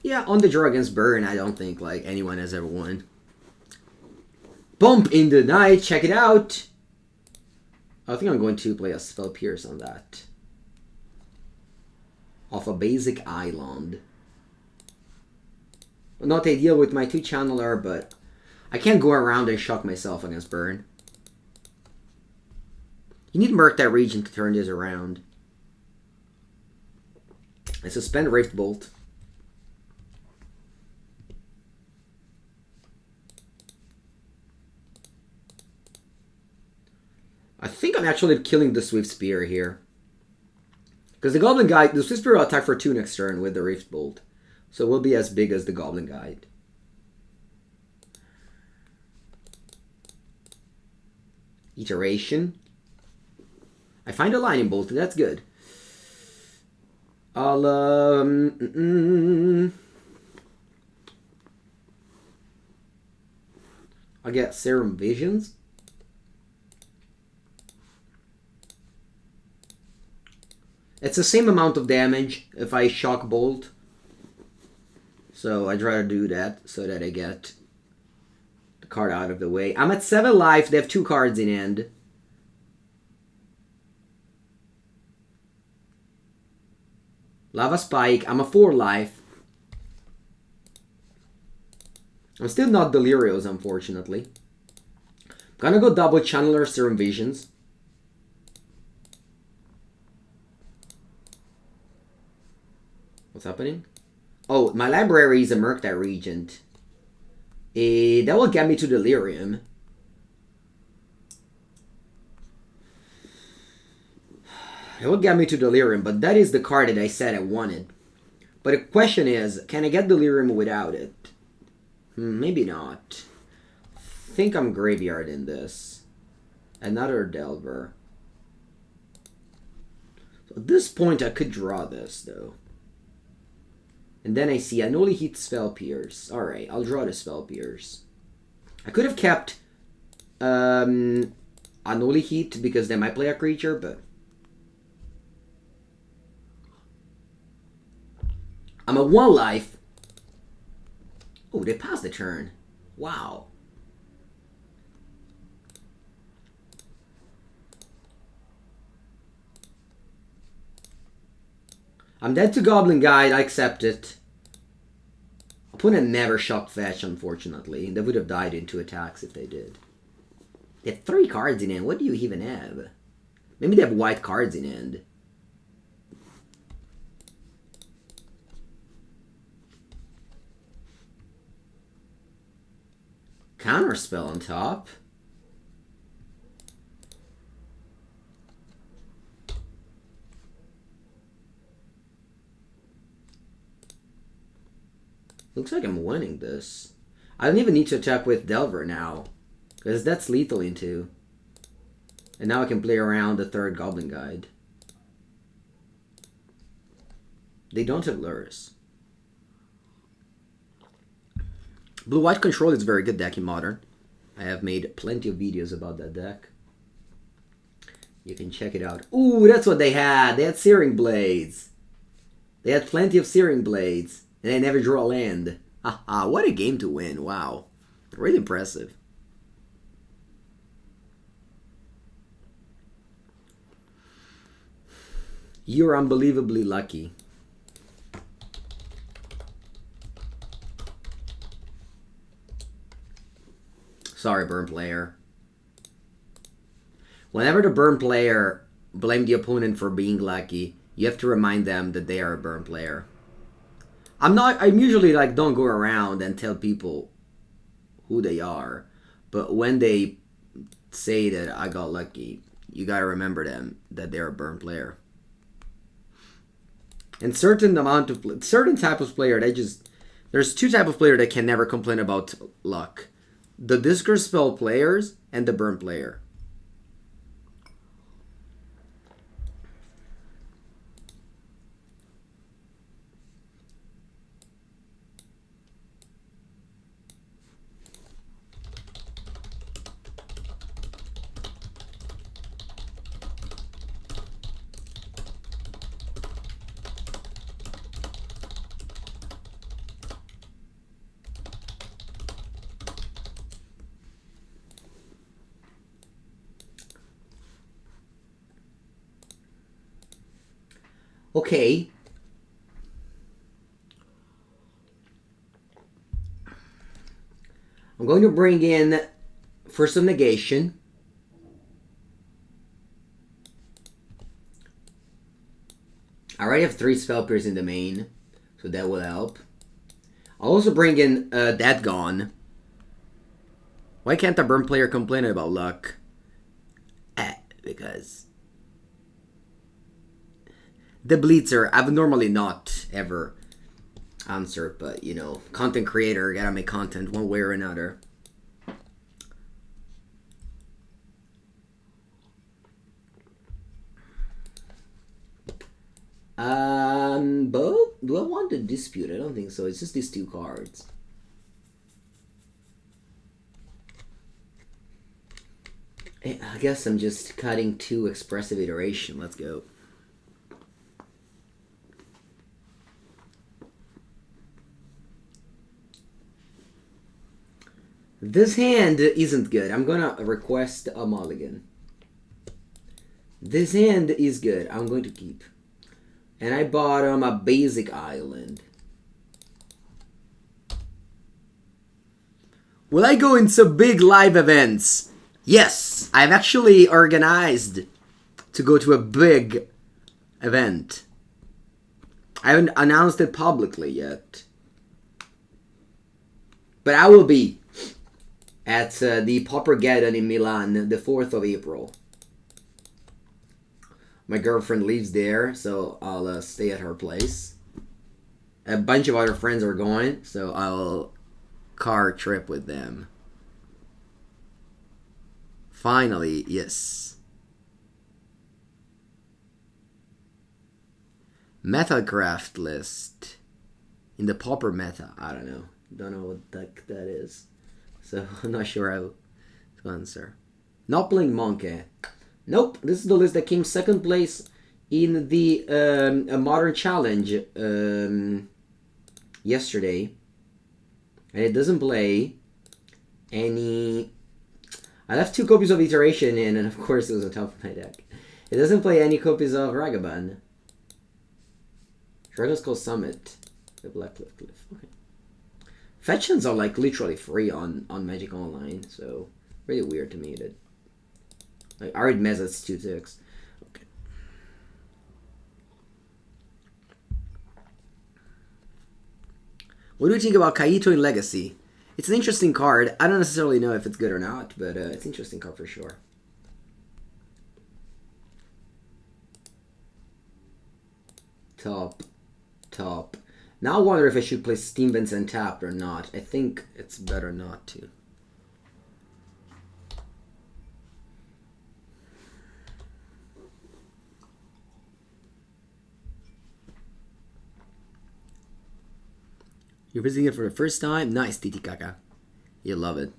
Yeah, on the draw against Burn, I don't think like anyone has ever won. Bump in the night, check it out. I think I'm going to play a Spell Pierce on that. Off a basic island. Not ideal with my 2-channeler, but I can't go around and shock myself against Burn. You need Murktide Regent to turn this around. I suspend Rift Bolt. I think I'm actually killing the Swift Spear here. Because the Goblin Guide, the Swift Spear will attack for 2 next turn with the Rift Bolt. So it will be as big as the Goblin Guide. Iteration. I find a Lightning Bolt, and that's good. I'll get Serum Visions. It's the same amount of damage if I Shock Bolt. So I'd rather do that so that I get the card out of the way. I'm at 7 life. They have 2 cards in hand. Lava Spike. I'm a 4 life. I'm still not Delirious, unfortunately. Gonna go double Channeler Serum Visions. What's happening? Oh, my library is a Murktide Regent. That will get me to Delirium. It will get me to Delirium, but that is the card that I said I wanted. But the question is, can I get Delirium without it? Maybe not. I think I'm graveyarding this. Another Delver. So at this point, I could draw this, though. And then I see Unholy Heat Spell Pierce. Alright, I'll draw the Spell Pierce. I could have kept Unholy Heat because they might play a creature, but I'm at 1 life. Oh, they passed the turn. Wow. I'm dead to Goblin Guide, I accept it. Opponent never shocked fetch, unfortunately. They would have died in 2 attacks if they did. They have 3 cards in hand. What do you even have? Maybe they have white cards in hand. Counterspell on top. Looks like I'm winning this. I don't even need to attack with Delver now, because that's lethal into. And now I can play around the 3rd Goblin Guide. They don't have lures. Blue-white control is a very good deck in Modern. I have made plenty of videos about that deck. You can check it out. Ooh, that's what they had. They had Searing Blades. They had plenty of Searing Blades. And they never draw a land. Haha, what a game to win. Wow. Really impressive. You're unbelievably lucky. Sorry, Burn player. Whenever the Burn player blames the opponent for being lucky, you have to remind them that they are a Burn player. I'm usually like, don't go around and tell people who they are. But when they say that I got lucky, you gotta remember them, that they're a Burn player. And certain type of player, there's two type of player that can never complain about luck. The Discourse Spell players and the Burn player. Okay. I'm going to bring in Force of Negation. I already have 3 Spell Pierce in the main, so that will help. I'll also bring in Dead Gone. Why can't a Burn player complain about luck? Because... The Blitzer, I've normally not ever answered, but, you know, content creator, gotta make content one way or another. But do I want to dispute? I don't think so. It's just these 2 cards. I guess I'm just cutting 2 Expressive Iteration. Let's go. This hand isn't good. I'm gonna request a mulligan. This hand is good. I'm going to keep. And I bought a basic island. Will I go in some big live events? Yes! I've actually organized to go to a big event. I haven't announced it publicly yet. But I will be at the Poppergeddon in Milan, the 4th of April. My girlfriend lives there, so I'll stay at her place. A bunch of other friends are going, so I'll car trip with them. Finally, yes. Metacraft list. In the Pauper meta, I don't know. Don't know what that is. So, I'm not sure how to answer. Not playing Monkey. Nope, this is the list that came 2nd place in the Modern Challenge yesterday. And it doesn't play any... I left 2 copies of Iteration in, and of course it was on top of my deck. It doesn't play any copies of Ragavan. Dragon's Call Summit. The Black Cliff. Okay. Fetchlands are like literally free on Magic Online, so really weird to me that like Arid Mezat's 2/6. Okay. What do you think about Kaito in Legacy? It's an interesting card. I don't necessarily know if it's good or not, but it's an interesting card for sure. Top. Now I wonder if I should play Steam Vents and Tapped or not. I think it's better not to. You're visiting it for the first time? Nice, Titikaka. You love it.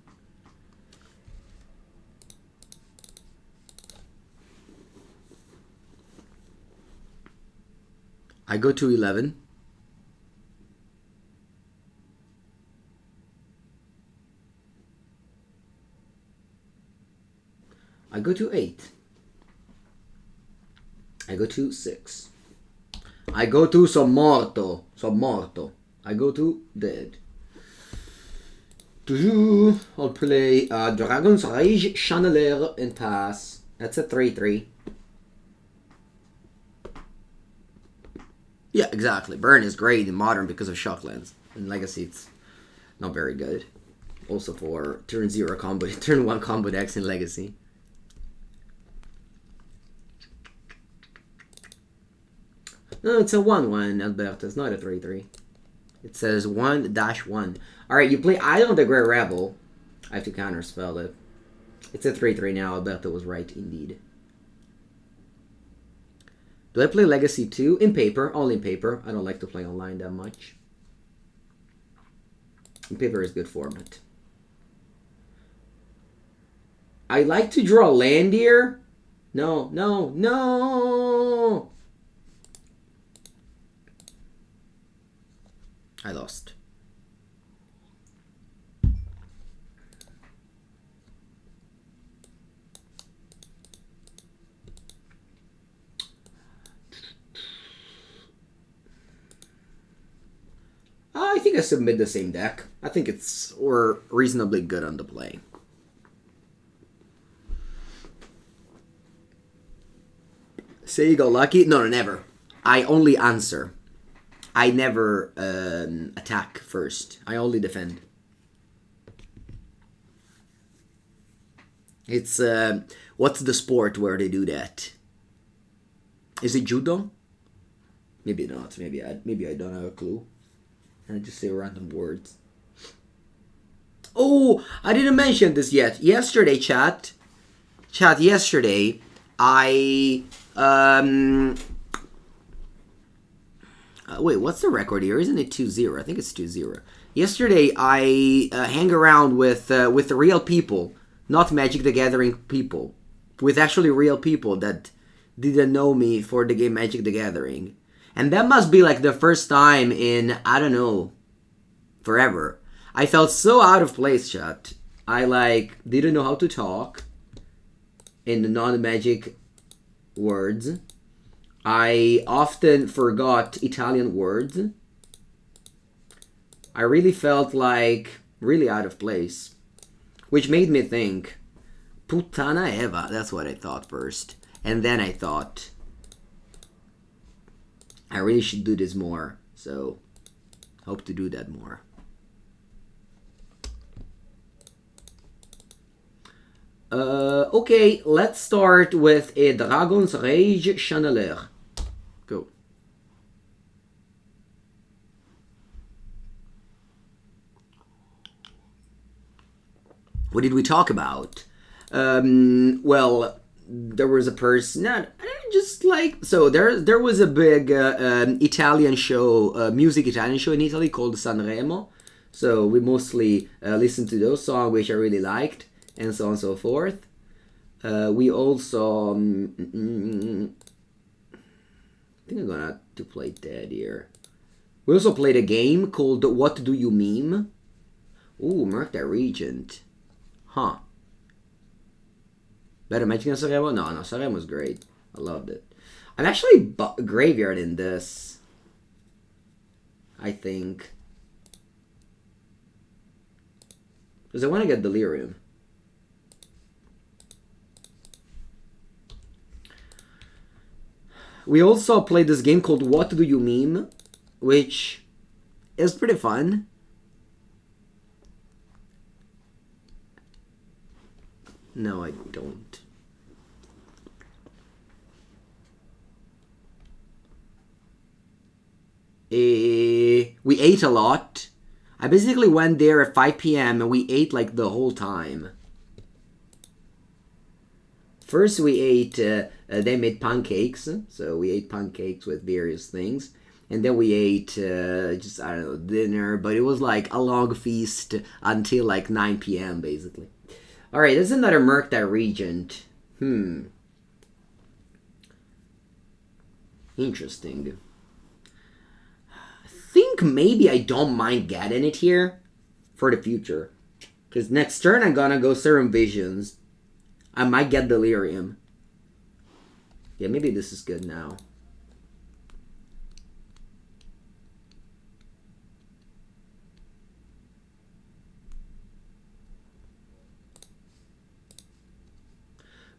I go to 11. I go to 8. I go to 6. I go to Sono morto. I go to dead. I'll play Dragon's Rage Chandelier and pass. That's a 3/3. Yeah, exactly. Burn is great in Modern because of Shocklands. In Legacy, it's not very good. Also for turn 0 combo, turn 1 combo decks in Legacy. No, it's a 1/1, Alberto. It's not a 3/3. It says 1-1. Alright, you play Island of the Grey Rebel. I have to counterspell it. It's a 3/3 now. Alberto was right, indeed. Do I play Legacy 2? In paper. Only in paper. I don't like to play online that much. In paper is good format. I like to draw land here. No, no, no! I lost. I think I submit the same deck. I think we're reasonably good on the play. Say you go lucky? No, never. I only answer. I never attack first. I only defend. It's what's the sport where they do that? Is it judo? Maybe not. Maybe I don't have a clue. I just say random words. Oh, I didn't mention this yet. Yesterday, chat. Yesterday, I wait, what's the record here? Isn't it 2-0? I think it's 2-0. Yesterday, I hang around with the real people, not Magic the Gathering people, with actually real people that didn't know me for the game Magic the Gathering. And that must be like the first time in, I don't know, forever. I felt so out of place, chat. I didn't know how to talk in the non-Magic words. I often forgot Italian words. I really felt really out of place. Which made me think, Puttana Eva. That's what I thought first. And then I thought, I really should do this more. So, hope to do that more. Okay, let's start with a Dragon's Rage Chandelier. Go. What did we talk about? Well, there was a person, there was a big Italian show, music Italian show in Italy called Sanremo. So we mostly listened to those songs, which I really liked, and so on and so forth. We also, I think I'm gonna have to play that here. We also played a game called What Do You Meme? Ooh, Murktide Regent. Huh. Better Magic than Sanremo? No, Sanremo was great. I loved it. I'm actually graveyard in this. I think. Because I want to get Delirium. We also played this game called What Do You Meme? Which is pretty fun. No, I don't. We ate a lot. I basically went there at 5 p.m. and we ate the whole time. First we ate, they made pancakes, so we ate pancakes with various things. And then we ate, just, I don't know, dinner, but it was a long feast until 9 p.m. basically. Alright, this is another Murktide Regent. Interesting. I think maybe I don't mind getting it here for the future. Because next turn I'm gonna go Serum Visions. I might get Delirium. Yeah, maybe this is good now.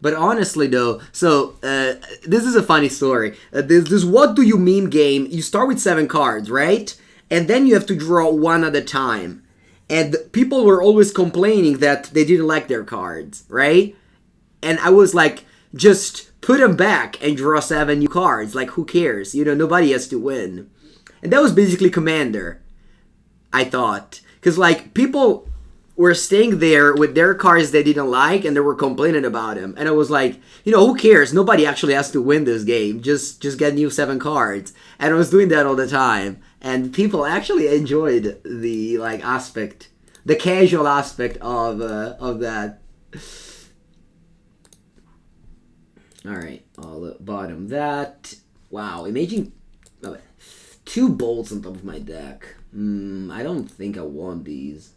But honestly though, so this is a funny story. This What Do You Meme game, you start with 7 cards, right? And then you have to draw one at a time. And people were always complaining that they didn't like their cards, right? And I was just put them back and draw 7 new cards. Like, who cares? You know, nobody has to win. And that was basically Commander, I thought. Because, like, people were staying there with their cards they didn't like, and they were complaining about him. And I was like, you know, who cares? Nobody actually has to win this game. Just get new 7 cards. And I was doing that all the time. And people actually enjoyed the, like, aspect, the casual aspect of that. Alright, I'll bottom that. Wow, imagine 2 bolts on top of my deck. I don't think I want these.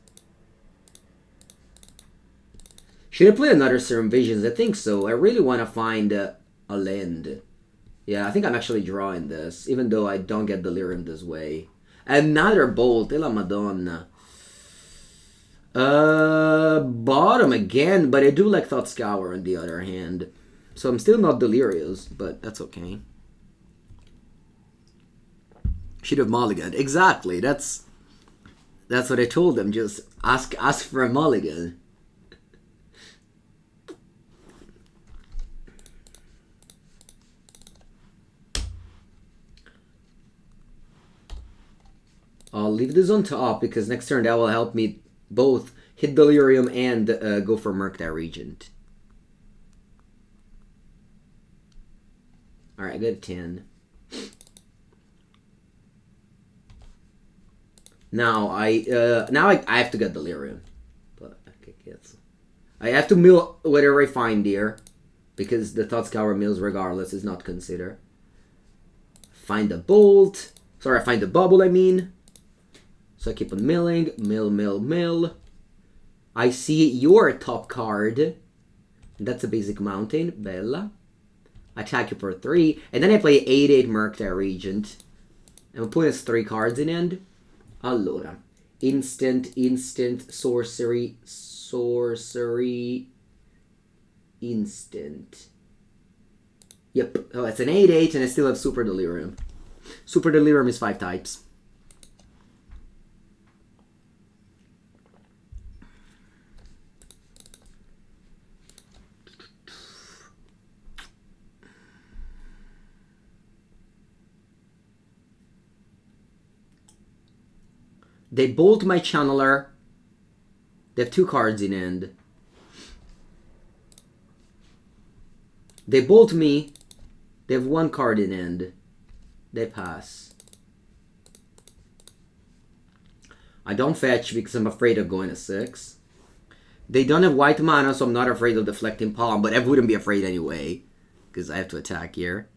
Should I play another Serum Visions? I think so. I really want to find a land. Yeah, I think I'm actually drawing this, even though I don't get Delirium this way. Another bolt, la Madonna. Bottom again, but I do like Thought Scour on the other hand. So I'm still not delirious, but that's okay. Should have mulliganed. Exactly. That's what I told them. Just ask for a mulligan. I'll leave this on top because next turn that will help me both hit Delirium and go for Murktide Regent. Alright, I got a 10. Now I have to get Delirium. But okay, yes. I have to mill whatever I find here. Because the Thought Scour mills regardless is not considered. Find a bolt. Sorry, I find a bubble, I mean. So I keep on milling. Mill. I see your top card. That's a basic mountain. Bella. Attack you for 3. And then I play 8/8 Murktide Regent. And we'll put us 3 cards in end. Allora. Instant, sorcery, instant. Yep. Oh, it's an 8/8 and I still have Super Delirium. Super Delirium is 5 types. They bolt my Channeler. They have 2 cards in end. They bolt me. They have 1 card in end. They pass. I don't fetch because I'm afraid of going to 6. They don't have white mana, so I'm not afraid of deflecting palm, but I wouldn't be afraid anyway because I have to attack here.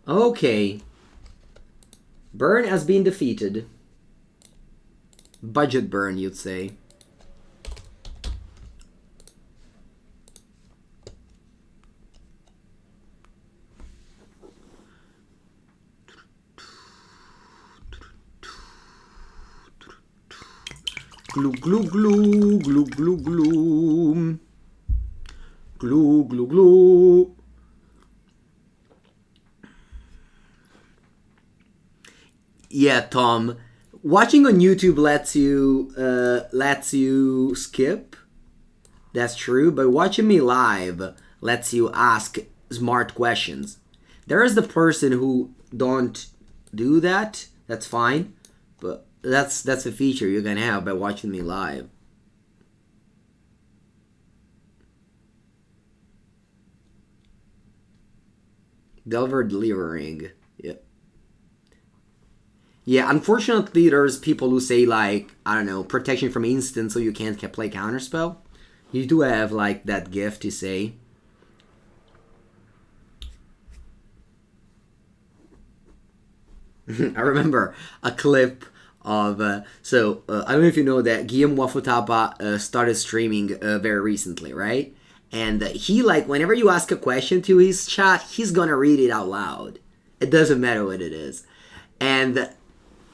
Okay. Burn has been defeated. Budget burn, you'd say. Glue, glue, glue, glue, glue, glue. Glue, glue, glue. Yeah, Tom. Watching on YouTube lets you skip. That's true, but watching me live lets you ask smart questions. There is the person who don't do that. That's fine, but that's a feature you're gonna have by watching me live. Delver Delivering. Yeah. Yeah, unfortunately, there's people who say, like, I don't know, protection from instant so you can't play Counterspell. You do have, like, that gift to say. I remember a clip of, I don't know if you know that Guillaume Wafutapa started streaming very recently, right? And he, like, whenever you ask a question to his chat, he's gonna read it out loud. It doesn't matter what it is. And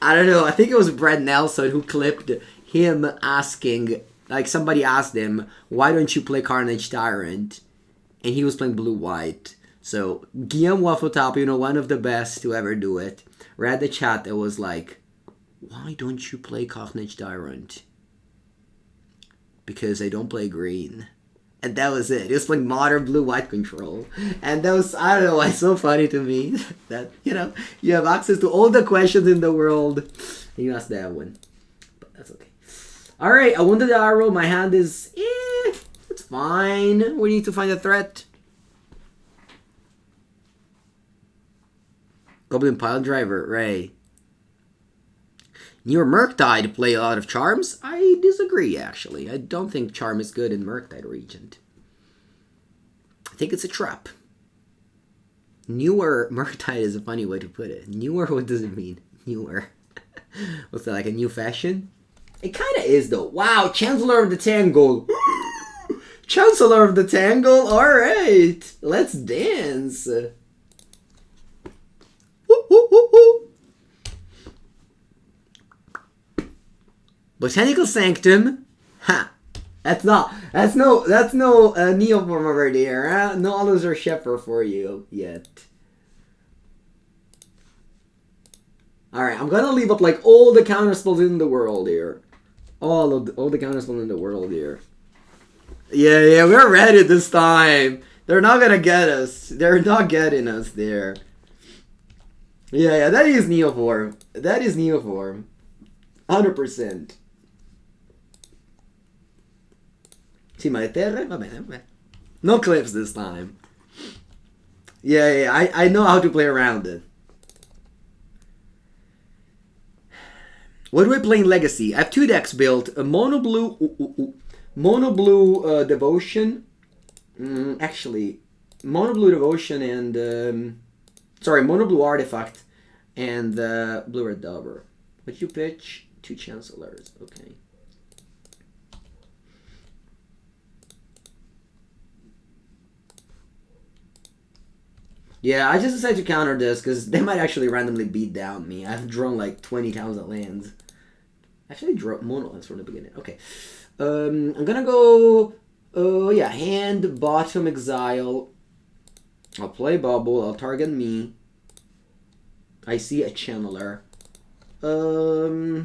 I don't know, I think it was Brad Nelson who clipped him asking Like somebody asked him, why don't you play Carnage Tyrant? And he was playing blue-white. So Guillaume Waffletop, you know, one of the best to ever do it, read the chat that was like, why don't you play Carnage Tyrant? Because I don't play green. And that was it. He was playing modern blue-white control. And that was, I don't know why, so funny to me. That, you know, you have access to all the questions in the world. And you asked that one. But that's okay. Alright, I wanted the arrow. My hand is, it's fine. We need to find a threat. Goblin Pile Driver, Ray. Near Murktide play a lot of charms? I disagree, actually. I don't think charm is good in Murktide Regent. I think it's a trap. Newer Murktide is a funny way to put it. Newer, what does it mean? Newer. What's that, like a new fashion? It kind of is, though. Wow, Chancellor of the Tangle. Chancellor of the Tangle? Alright, let's dance. Woo, woo, woo, woo. Botanical Sanctum, ha! That's no Neoform over there, huh? No Oliver Shepherd for you yet. Alright, I'm gonna leave up like all the counterspells in the world here. All the counterspells in the world here. Yeah, we're ready this time. They're not gonna get us. They're not getting us there. Yeah, that is Neoform. That is Neoform. 100%. See my terra? Vabbè. No clips this time. Yeah, I know how to play around it. What do I play in Legacy? I have two decks built. A mono blue Devotion. Actually, mono blue Devotion and mono blue Artifact and blue red Dauber. What'd you pitch? Two Chancellors. Okay. Yeah, I just decided to counter this because they might actually randomly beat down me. I've drawn like 20,000 lands. Actually, draw mono lands from the beginning. Okay. I'm gonna go. Hand, bottom, exile. I'll play Bauble. I'll target me. I see a Channeler. I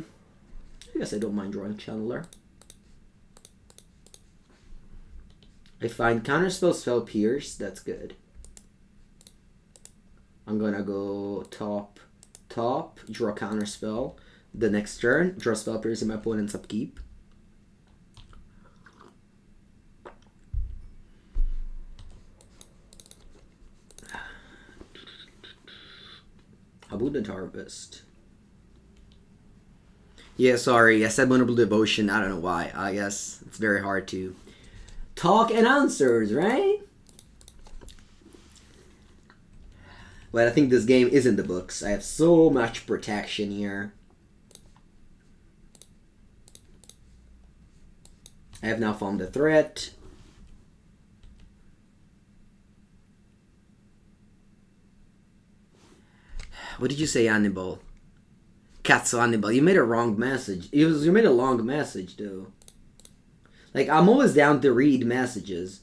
guess I don't mind drawing Channeler. I find Counterspell, Spell Pierce. That's good. I'm gonna go top, draw Counterspell. The next turn, draw Spell Pierce in my opponent's upkeep. Abundant Harvest. Yeah, sorry, I said Monoblue Devotion. I don't know why. I guess it's very hard to talk and answers, right? But I think this game is in the books. I have so much protection here. I have now found the threat. What did you say, Hannibal? Katsu Hannibal, you made a wrong message. You made a long message, though. Like, I'm always down to read messages.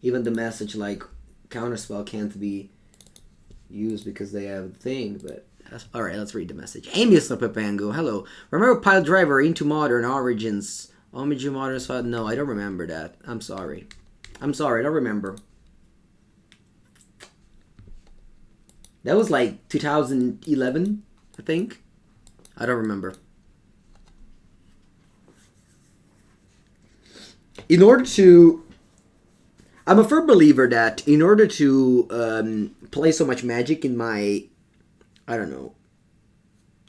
Even the message like Counterspell can't be used because they have a thing, but alright, let's read the message. Amius Papango, hello. Remember Pile Driver into Modern Origins? Omiju Modern Spot? No, I don't remember that. I'm sorry. I don't remember. That was like 2011, I think. I don't remember. In order to... I'm a firm believer that in order to play so much Magic in my... I don't know.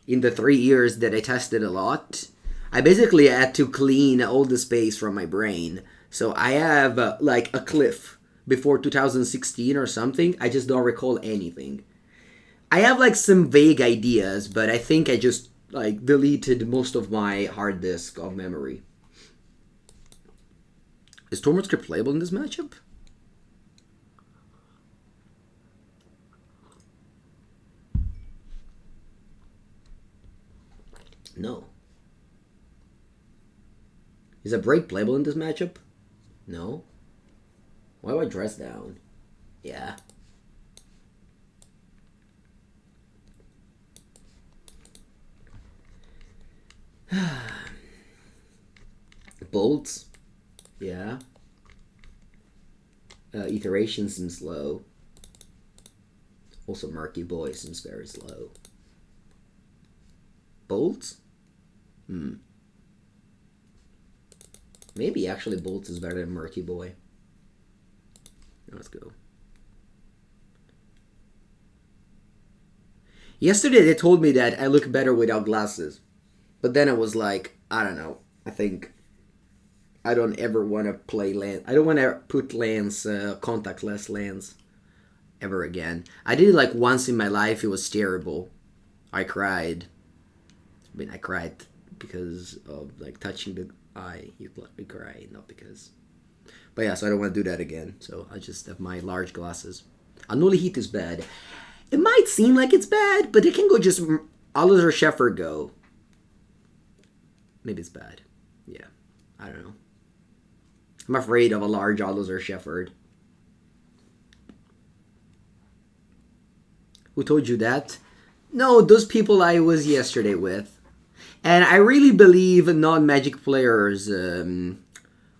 In the 3 years that I tested a lot, I basically had to clean all the space from my brain. So I have like a cliff before 2016 or something. I just don't recall anything. I have like some vague ideas, but I think I just like deleted most of my hard disk of memory. Is Tormod Crypt playable in this matchup? No. Is Abrade playable in this matchup? No. Why do I dress down? Yeah. Bolts? Yeah. Iteration seems low. Also Murky Boy seems very slow. Bolts? Maybe actually Bolts is better than Murky Boy. Let's go. Yesterday they told me that I look better without glasses. But then I was like, I don't know. I think I don't ever want to play lens. I don't want to put lens, contactless lens ever again. I did it like once in my life. It was terrible. I cried. I mean, I cried because of like touching the eye. You cry, not because. But yeah, so I don't want to do that again. So I just have my large glasses. Unholy Heat is bad. It might seem like it's bad, but it can go just Aldous or Shepard go. Maybe it's bad. Yeah, I don't know. I'm afraid of a large Aldous or Shepard. Who told you that? No, those people I was yesterday with. And I really believe non-Magic players'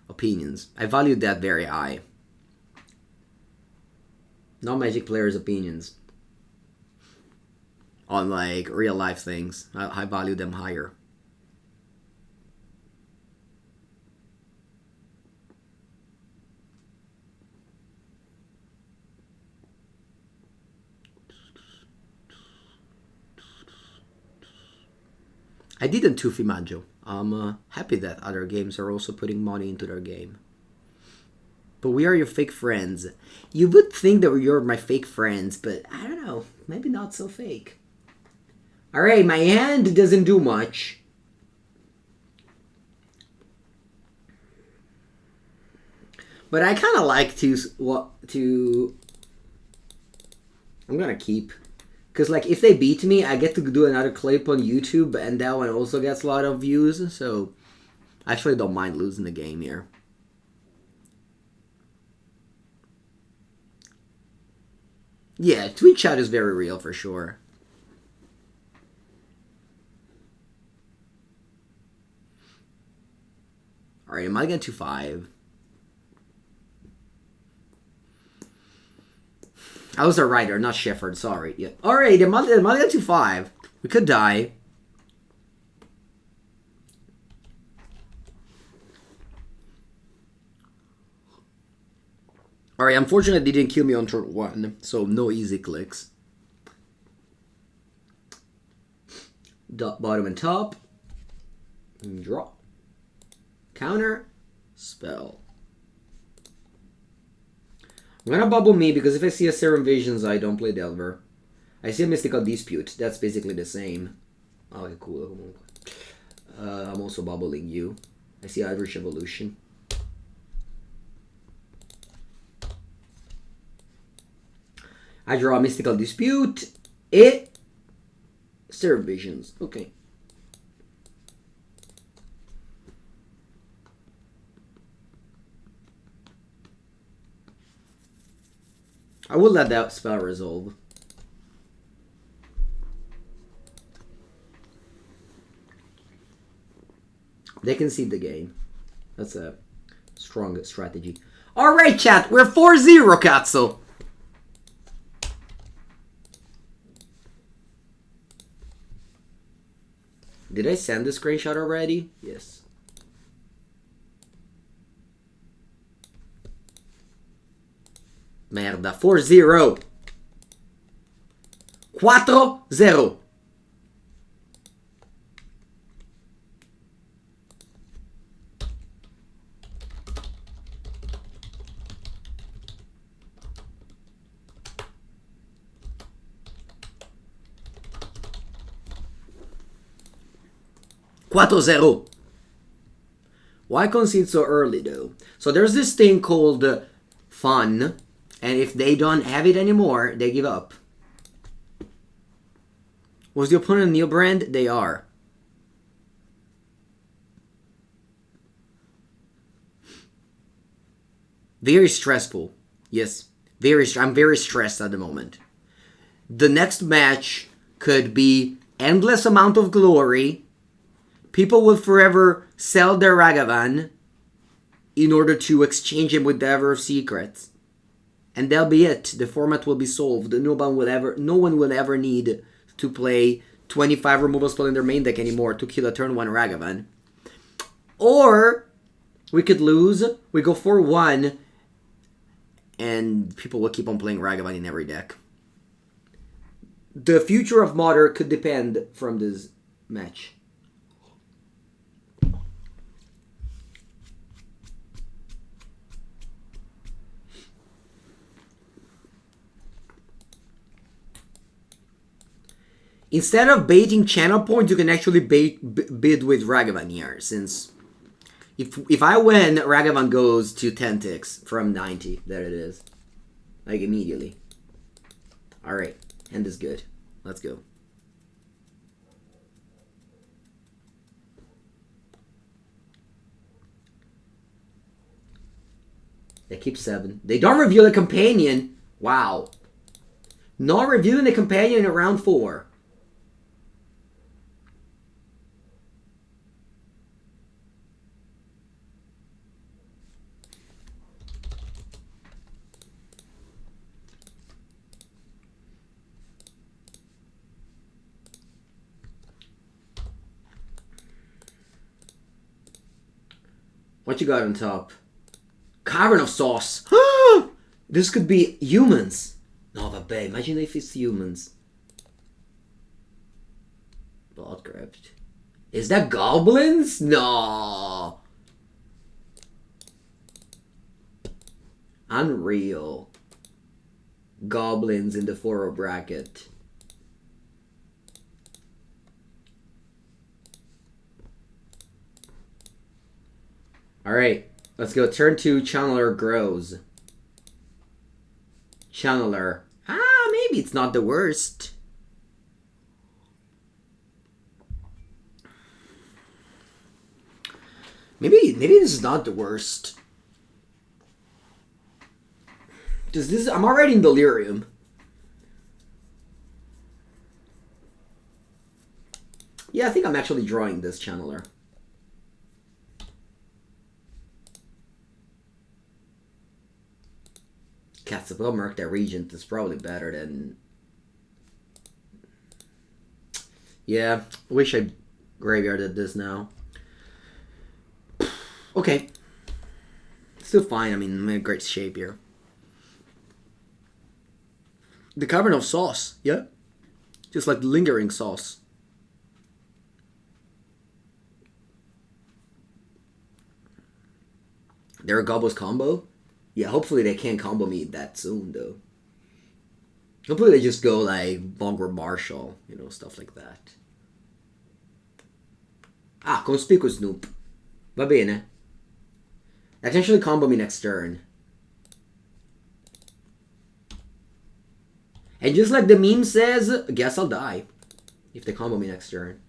opinions. I value that very high. Non-Magic players' opinions. On like real life things. I value them higher. I didn't Tufi Majo. I'm happy that other games are also putting money into their game. But we are your fake friends. You would think that you're my fake friends, but I don't know. Maybe not so fake. Alright, my hand doesn't do much. But I kind of like to... I'm gonna keep... Because, like, if they beat me, I get to do another clip on YouTube, and that one also gets a lot of views, so I actually don't mind losing the game here. Yeah, tweet chat is very real for sure. Alright, am I getting to 5? I was a writer, not Shepard, sorry. Yeah. Alright, am I getting to 5? We could die. Alright, unfortunately, they didn't kill me on turn 1, so no easy clicks. Bottom and top. Draw. Counter. Spell. I'm gonna bubble me because if I see a Serum Visions, I don't play Delver. I see a Mystical Dispute. That's basically the same. Oh, okay, cool. I'm also bubbling you. I see Irish Evolution. I draw a Mystical Dispute. Serum Visions. Okay. I will let that spell resolve. They can see the game. That's a strong strategy. Alright, chat. We're 4-0, Katsu. Did I send the screenshot already? Yes. Merda. 4-0. 4-0. Why concede so early though? So there's this thing called fun, and if they don't have it anymore, they give up. Was the opponent Neobrand? They are. Very stressful. Yes. I'm very stressed at the moment. The next match could be endless amount of glory. People will forever sell their Ragavan in order to exchange him with the Ever of Secrets. And that'll be it. The format will be solved. No one will ever need to play 25 removal spell in their main deck anymore to kill a turn 1 Ragavan. Or we could lose. We go 4-1. And people will keep on playing Ragavan in every deck. The future of Modern could depend from this match. Instead of baiting channel points, you can actually bid with Ragavan here, since if I win, Ragavan goes to 10 ticks from 90. There it is. Like, immediately. Alright, hand is good. Let's go. They keep 7. They don't reveal a companion. Wow. Not revealing a companion in round 4. What you got on top? Cavern of Sauce. This could be humans. Nova Bay. Imagine if it's humans. Blood Crypt. Is that goblins? No. Unreal. Goblins in the 4 bracket. Alright, let's go. Turn 2, Channeler grows. Channeler. Maybe it's not the worst. Maybe this is not the worst. Does this? I'm already in delirium. Yeah, I think I'm actually drawing this Channeler. Well, Murktide Regent is probably better than... Yeah, I wish I graveyarded this now. Okay. Still fine, I mean, I'm in great shape here. The Cavern of Sauce, yeah? Just like lingering sauce. They're a Gobbles combo? Yeah, hopefully they can't combo me that soon, though. Hopefully they just go, like, Bongrel Marshall, you know, stuff like that. Ah, Conspicuous Snoop. Va bene. That can actually combo me next turn. And just like the meme says, guess I'll die. If they combo me next turn.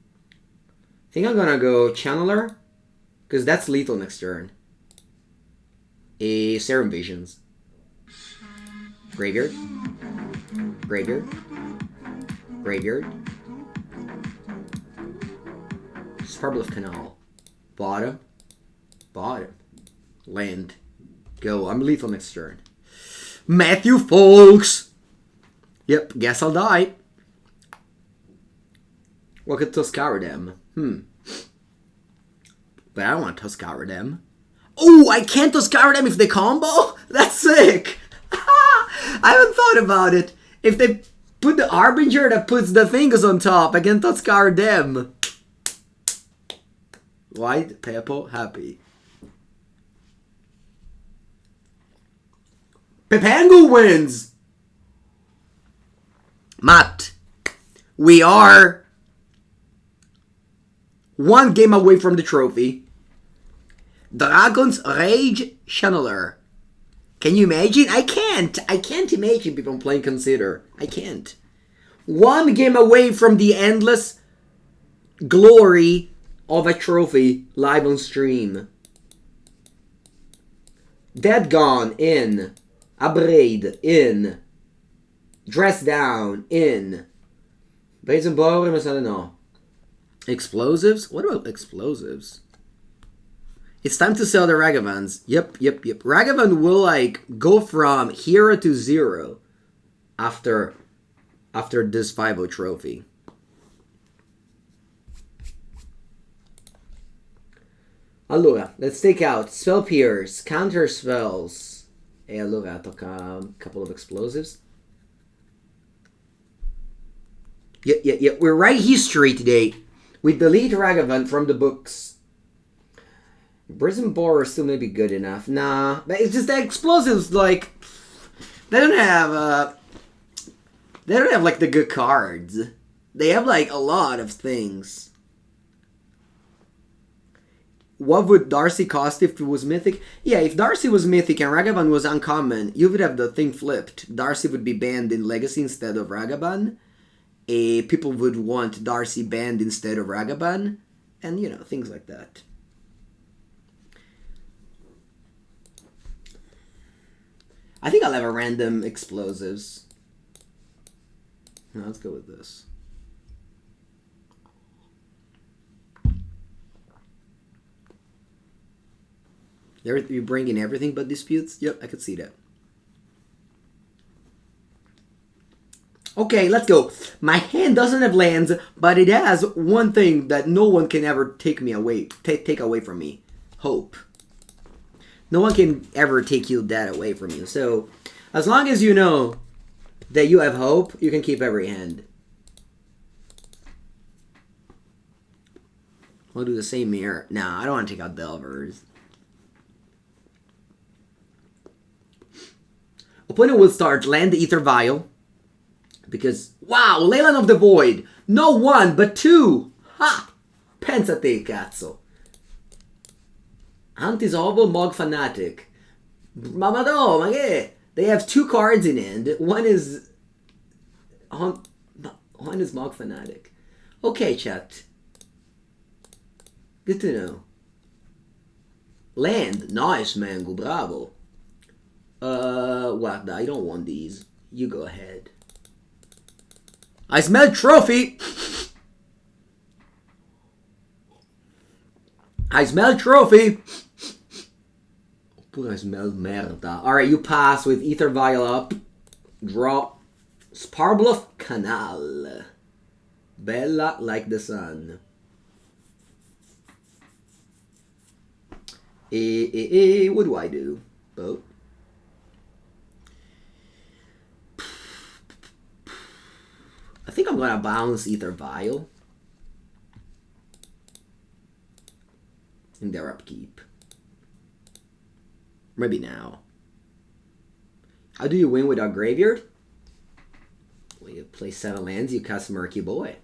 I think I'm gonna go Channeler. Because that's lethal next turn. A Serum Visions. Graveyard. Graveyard. Graveyard. Spirebluff Canal. Bottom. Bottom. Land. Go. I'm lethal next turn. Matthew Folks! Yep, guess I'll die. Look at Thought Scour them. But I don't want to Scour them. Oh, I can't Scour them if they combo? That's sick! I haven't thought about it. If they put the Harbinger that puts the fingers on top, I can Scour them. White, purple, happy. Pepangu wins! Matt, we are 1 game away from the trophy. Dragon's Rage Channeler. Can you imagine? I can't. I can't imagine people playing Consider. I can't. 1 game away from the endless glory of a trophy live on stream. Dead Gone in. Abrade in. Dress Down in. Brazen Borrower, mas I don't know. Explosives? What about explosives? It's time to sell the Ragavans. Yep. Ragavan will like go from hero to 0 after this 5-0 trophy. Allora, let's take out Spell Pierce, Counter Spells. E allora tocca a couple of explosives. Yeah. We're writing history today. We delete Ragavan from the books. Brazen Borrower still may be good enough. Nah, but it's just that explosives, like, they don't have like the good cards. They have like a lot of things. What would Darcy cost if it was mythic? Yeah, if Darcy was mythic and Ragavan was uncommon, you would have the thing flipped. Darcy would be banned in Legacy instead of Ragavan. People would want Darcy banned instead of Ragavan. And, you know, things like that. I think I'll have a random explosives. No, let's go with this. You bring in everything but disputes? Yep, I could see that. Okay, let's go. My hand doesn't have lands, but it has one thing that no one can ever take away from me. Hope. No one can ever take that away from you. So, as long as you know that you have hope, you can keep every hand. We'll do the same here. Nah, I don't want to take out Delvers. Opponent will start land the Ether Vial. Because, wow, Leyland of the Void. No 1, but 2. Ha! Pensa te, cazzo. Antisolvo, Mog Fanatic. Ma che? They have 2 cards in hand. One is Mog Fanatic. Okay, chat. Good to know. Land. Nice, Mango. Bravo. Guarda, I don't want these. You go ahead. I smell trophy! I smell trophy! Oppure I smell merda. Alright, you pass with Ether Vial up. Draw Spirebluff Canal. Bella like the sun. What do I do? Boat. I think I'm gonna bounce Ether Vial in their upkeep. Maybe now. How do you win without graveyard? Well, you play 7 lands, you cast Murky Boy.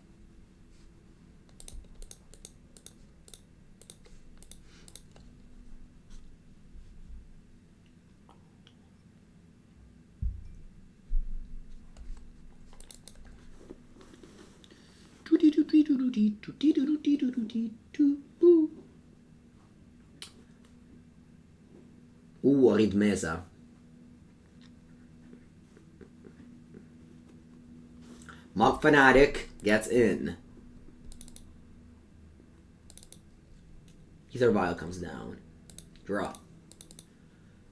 Aridmesa. Mock Fanatic gets in. Ether Vial comes down. Draw.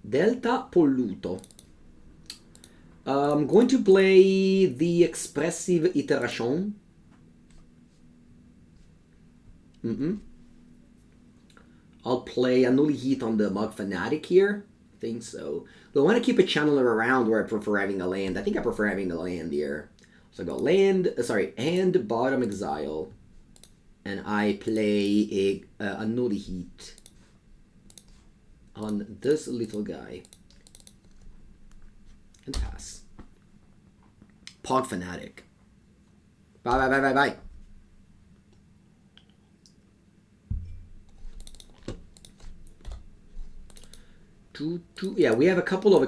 Delta Polluto. I'm going to play the Expressive Iteration. I'll play Unholy Heat on the Mug Fanatic here. I think so. But I want to keep a channeler around where I prefer having a land. I think I prefer having a land here. So I go land, hand, bottom, exile. And I play a Unholy Heat on this little guy. And pass. Pog Fanatic. Bye. Yeah, we have a couple of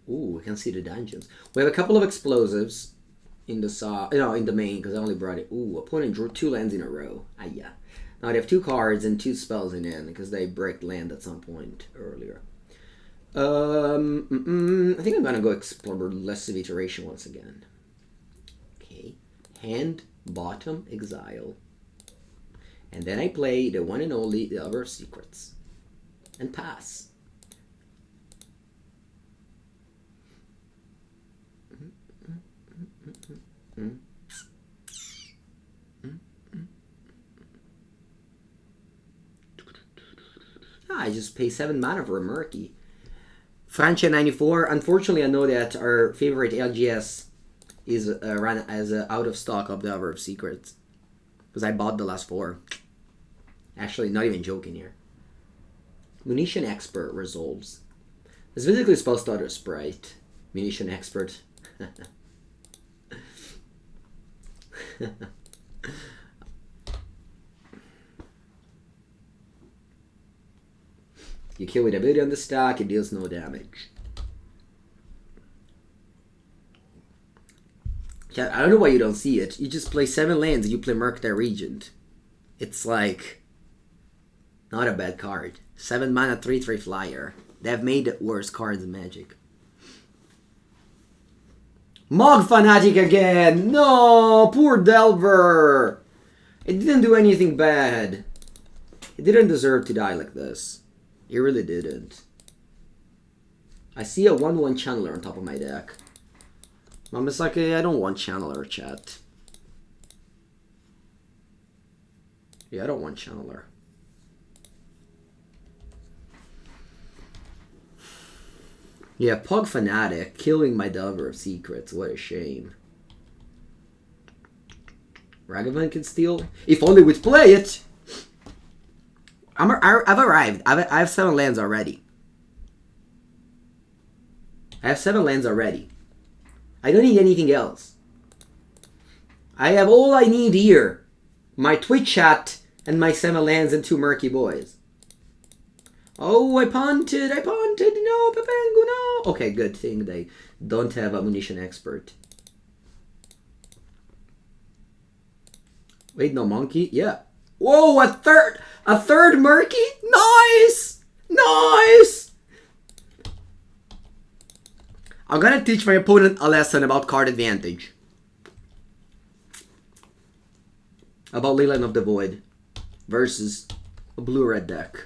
ooh, we can see the dungeons. We have a couple of explosives in the in the main because I only brought it. Ooh, opponent drew 2 lands in a row. Yeah. Now they have 2 cards and 2 spells in hand because they break land at some point earlier. I think I'm gonna go Expressive Iteration once again. Okay. Hand, bottom, exile. And then I play the one and only the Other Secrets. And pass. I just pay 7 mana for a Murky. Francia94. Unfortunately, I know that our favorite LGS is run as out of stock of the Hour of Secrets. Because I bought the last 4. Actually, not even joking here. Munition Expert resolves. It's basically supposed to auto sprite. Munition Expert. You kill with ability on the stack, it deals no damage. Yeah, I don't know why you don't see it. You just play 7 lands and you play Murktide Regent. It's like not a bad card. 7 mana 3/3 flyer. They've made worse cards in Magic. Mog Fanatic again! No! Poor Delver! It didn't do anything bad. It didn't deserve to die like this. It really didn't. I see a 1/1 Channeler on top of my deck. Mom is like, I don't want Channeler, chat. Yeah, I don't want Channeler. Yeah, Pug Fanatic killing my Delver of Secrets. What a shame. Ragavan can steal. If only we'd play it. I've arrived. I have 7 lands already. I have 7 lands already. I don't need anything else. I have all I need here. My Twitch chat and my 7 lands and 2 Murky Boys. Oh, I punted. No, Papangu, no. Okay, good thing they don't have a Munition Expert. Wait, no monkey? Yeah. Whoa, a third Murky? Nice! Nice! I'm gonna teach my opponent a lesson about card advantage. About Leyline of the Void versus a blue-red deck.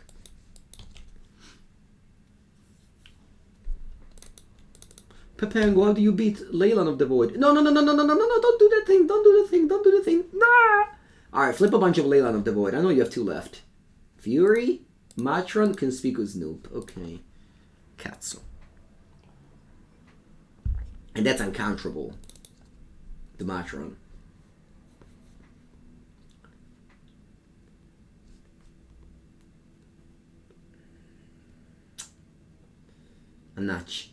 Papango, how do you beat Leyline of the Void? No, don't do that thing, don't do the thing. Nah! Alright, flip a bunch of Leyline of the Void. I know you have 2 left. Fury, Matron, Conspicuous Noob. Okay. Katsu. And that's uncounterable. The Matron. Manach.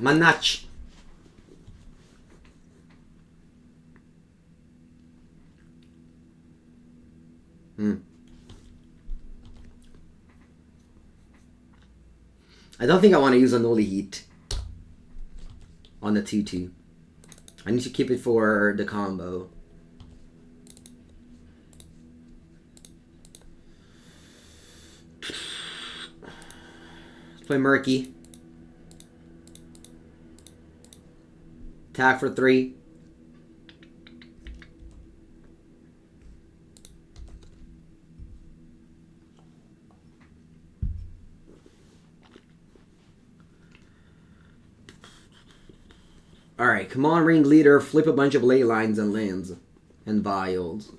Manach. I don't think I want to use Unholy Heat on the 2/2. I need to keep it for the combo. Let's play Murky. Attack for 3. Alright, come on, Ringleader. Flip a bunch of ley lines and lands. And vials.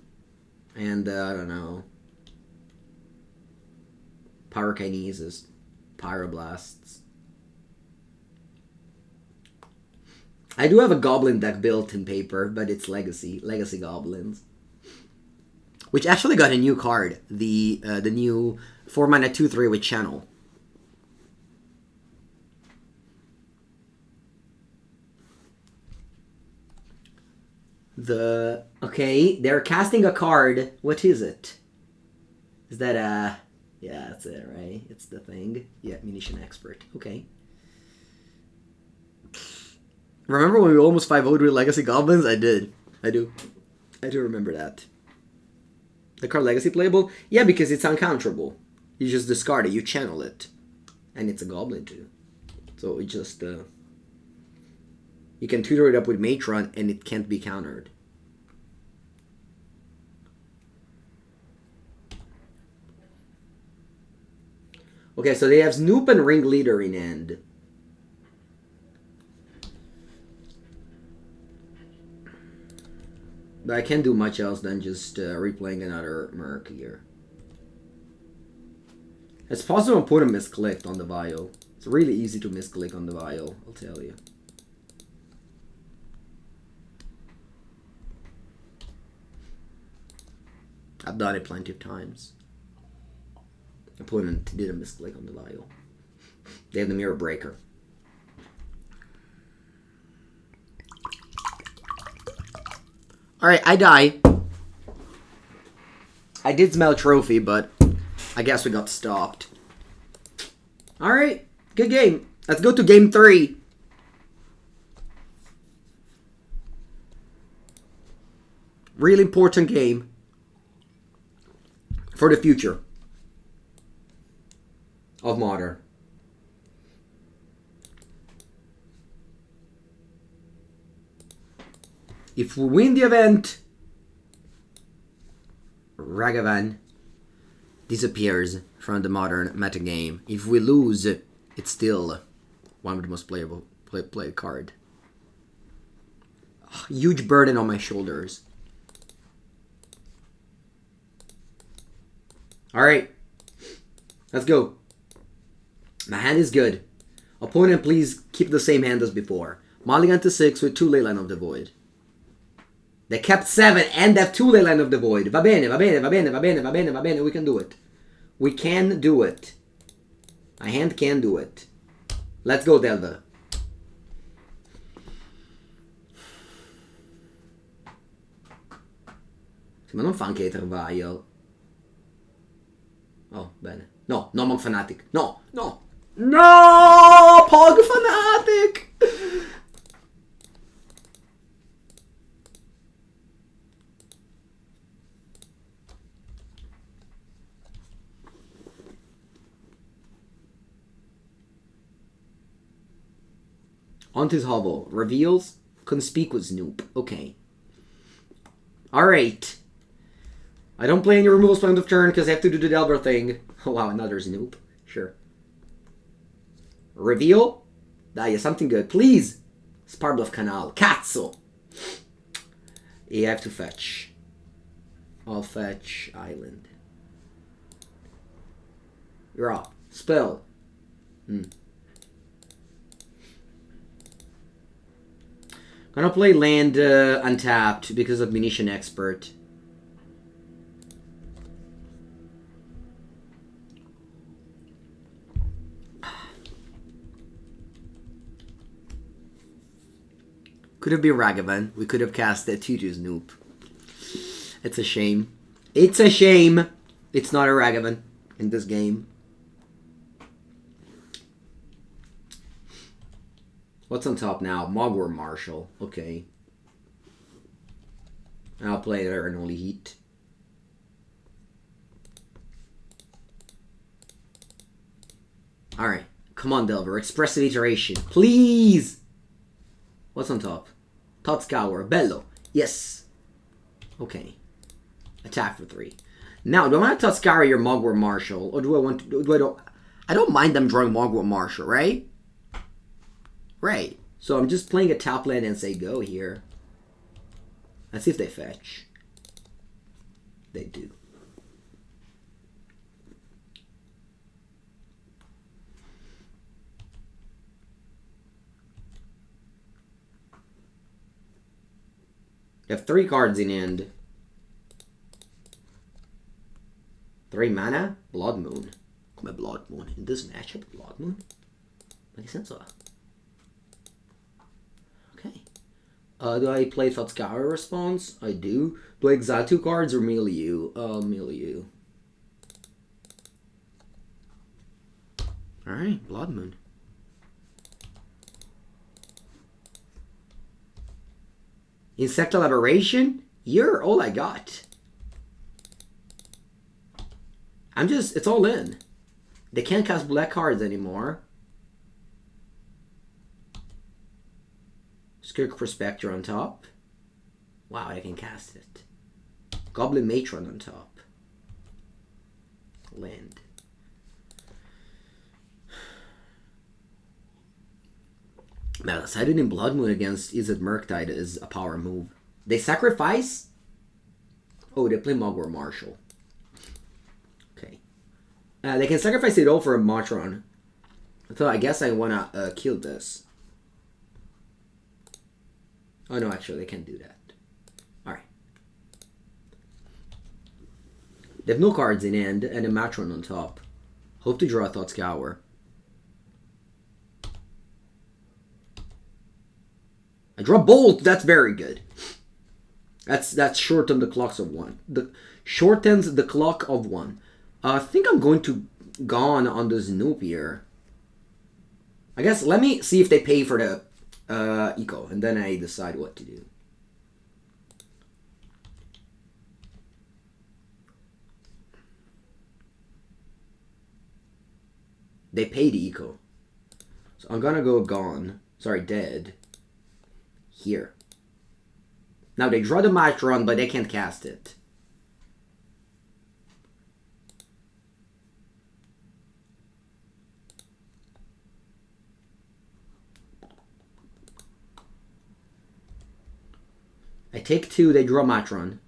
And, I don't know. Pyrokinesis. Pyroblasts. I do have a Goblin deck built in paper, but it's Legacy. Legacy Goblins. Which actually got a new card. The new 4-mana 2/3 with Channel. Okay, they're casting a card. What is it? Is that yeah, that's it, right? It's the thing. Yeah, Munition Expert. Okay. Remember when we almost 5-0'd with Legacy Goblins? I did. I do remember that. The card Legacy playable? Yeah, because it's uncounterable. You just discard it. You channel it. And it's a goblin too. So it just... you can tutor it up with Matron and it can't be countered. Okay, so they have Snoop and Ringleader in hand. But I can't do much else than just replaying another Merc here. It's possible to put a misclicked on the vial. It's really easy to misclick on the vial, I'll tell you. I've done it plenty of times. Opponent did a misclick on the vial. They have the Mirror Breaker. Alright, I die. I did smell a trophy, but I guess we got stopped. Alright, good game. Let's go to game 3. Really important game. For the future of Modern. If we win the event, Ragavan disappears from the Modern metagame. If we lose, it's still one of the most played card. Huge burden on my shoulders. Alright, let's go. My hand is good. Opponent, please keep the same hand as before. Mulligan to 6 with 2 Leyline of the Void. They kept 7 and have 2 Leyline of the Void. Va bene, va bene, va bene, va bene, va bene, va bene. We can do it. We can do it. My hand can do it. Let's go, Delva. Ma non fa anche Ether Vial. Oh, bene. No, no Monk Fanatic. No, no. No! Pog Fanatic! On his hovel. Reveals. Conspicuous Snoop. Okay. Alright. I don't play any removal spell end of turn because I have to do the Delver thing. Oh wow, another Snoop. Sure. Reveal. Ah, yeah, something good. Please. Spirebluff Canal. Cazzo. Yeah, I have to fetch. I'll fetch Island. You're up. Spell. Gonna play land untapped because of Munition Expert. Could have been Ragavan. We could have cast that 2/2 Snoop. It's a shame. It's a shame. It's not a Ragavan in this game. What's on top now? Mogwar Marshal. Okay. I'll play their Unholy Heat. Alright. Come on, Delver. Expressive Iteration. Please! What's on top? Thought Scour. Bello. Yes. Okay. Attack for 3. Now, do I want to Thought Scour your Mogwar Marshal? Or do I want to... I don't mind them drawing Mogwar Marshal, right? Right. So I'm just playing a top land and say go here. Let's see if they fetch. They do. You have 3 cards in hand. 3 mana? Blood Moon. Come on, Blood Moon. In this matchup, Blood Moon? Makes sense. Okay. Do I play Thought Scour response? I do. Do I exile 2 cards or mill you? Mill you. Alright, Blood Moon. Insectal Aberration? You're all I got. It's all in. They can't cast black cards anymore. Scarecrow Spectre on top. Wow, I can cast it. Goblin Matron on top. Land. Man, decided in Blood Moon against Izzet Murktide is a power move. They sacrifice? Oh, they play Mogwai Marshal. Okay. They can sacrifice it all for a Matron. So I guess I wanna kill this. Oh no, actually they can't do that. Alright. They have no cards in hand and a Matron on top. Hope to draw a Thought Scour. I draw Bolt. That's very good. That's shorten the clocks of one. Shortens the clock of one. I think I'm going to Gone on the Snoop here. I guess let me see if they pay for the eco, and then I decide what to do. They pay the eco. So I'm gonna go Gone. Sorry, Dead. Here. Now they draw the Matron, but they can't cast it. I take 2, they draw Matron.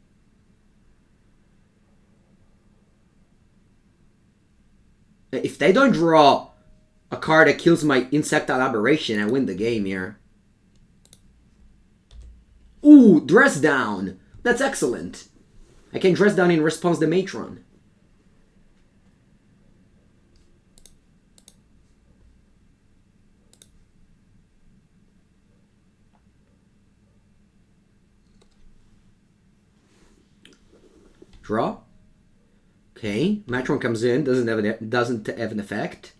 If they don't draw a card that kills my Insectile Aberration, I win the game here. Ooh, Dress Down. That's excellent. I can Dress Down in response to Matron. Draw. Okay, Matron comes in, doesn't have an effect.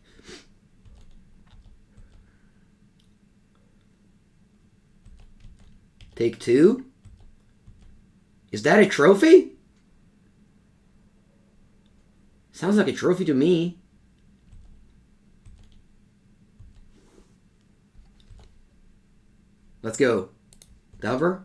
Take 2. Is that a trophy? Sounds like a trophy to me. Let's go. Delver.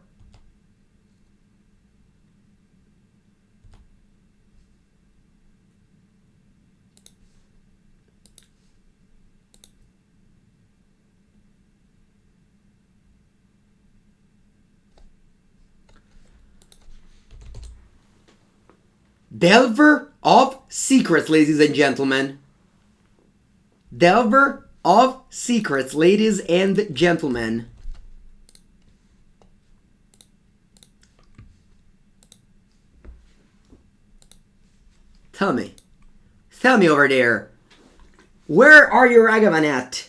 Delver of Secrets, ladies and gentlemen. Delver of Secrets, ladies and gentlemen. Tell me. Tell me over there. Where are your Ragavan at?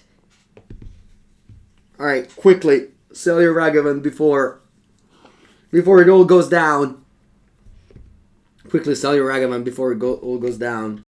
Alright, quickly. Sell your Ragavan before it all goes down. Quickly sell your Ragavan before it all goes down.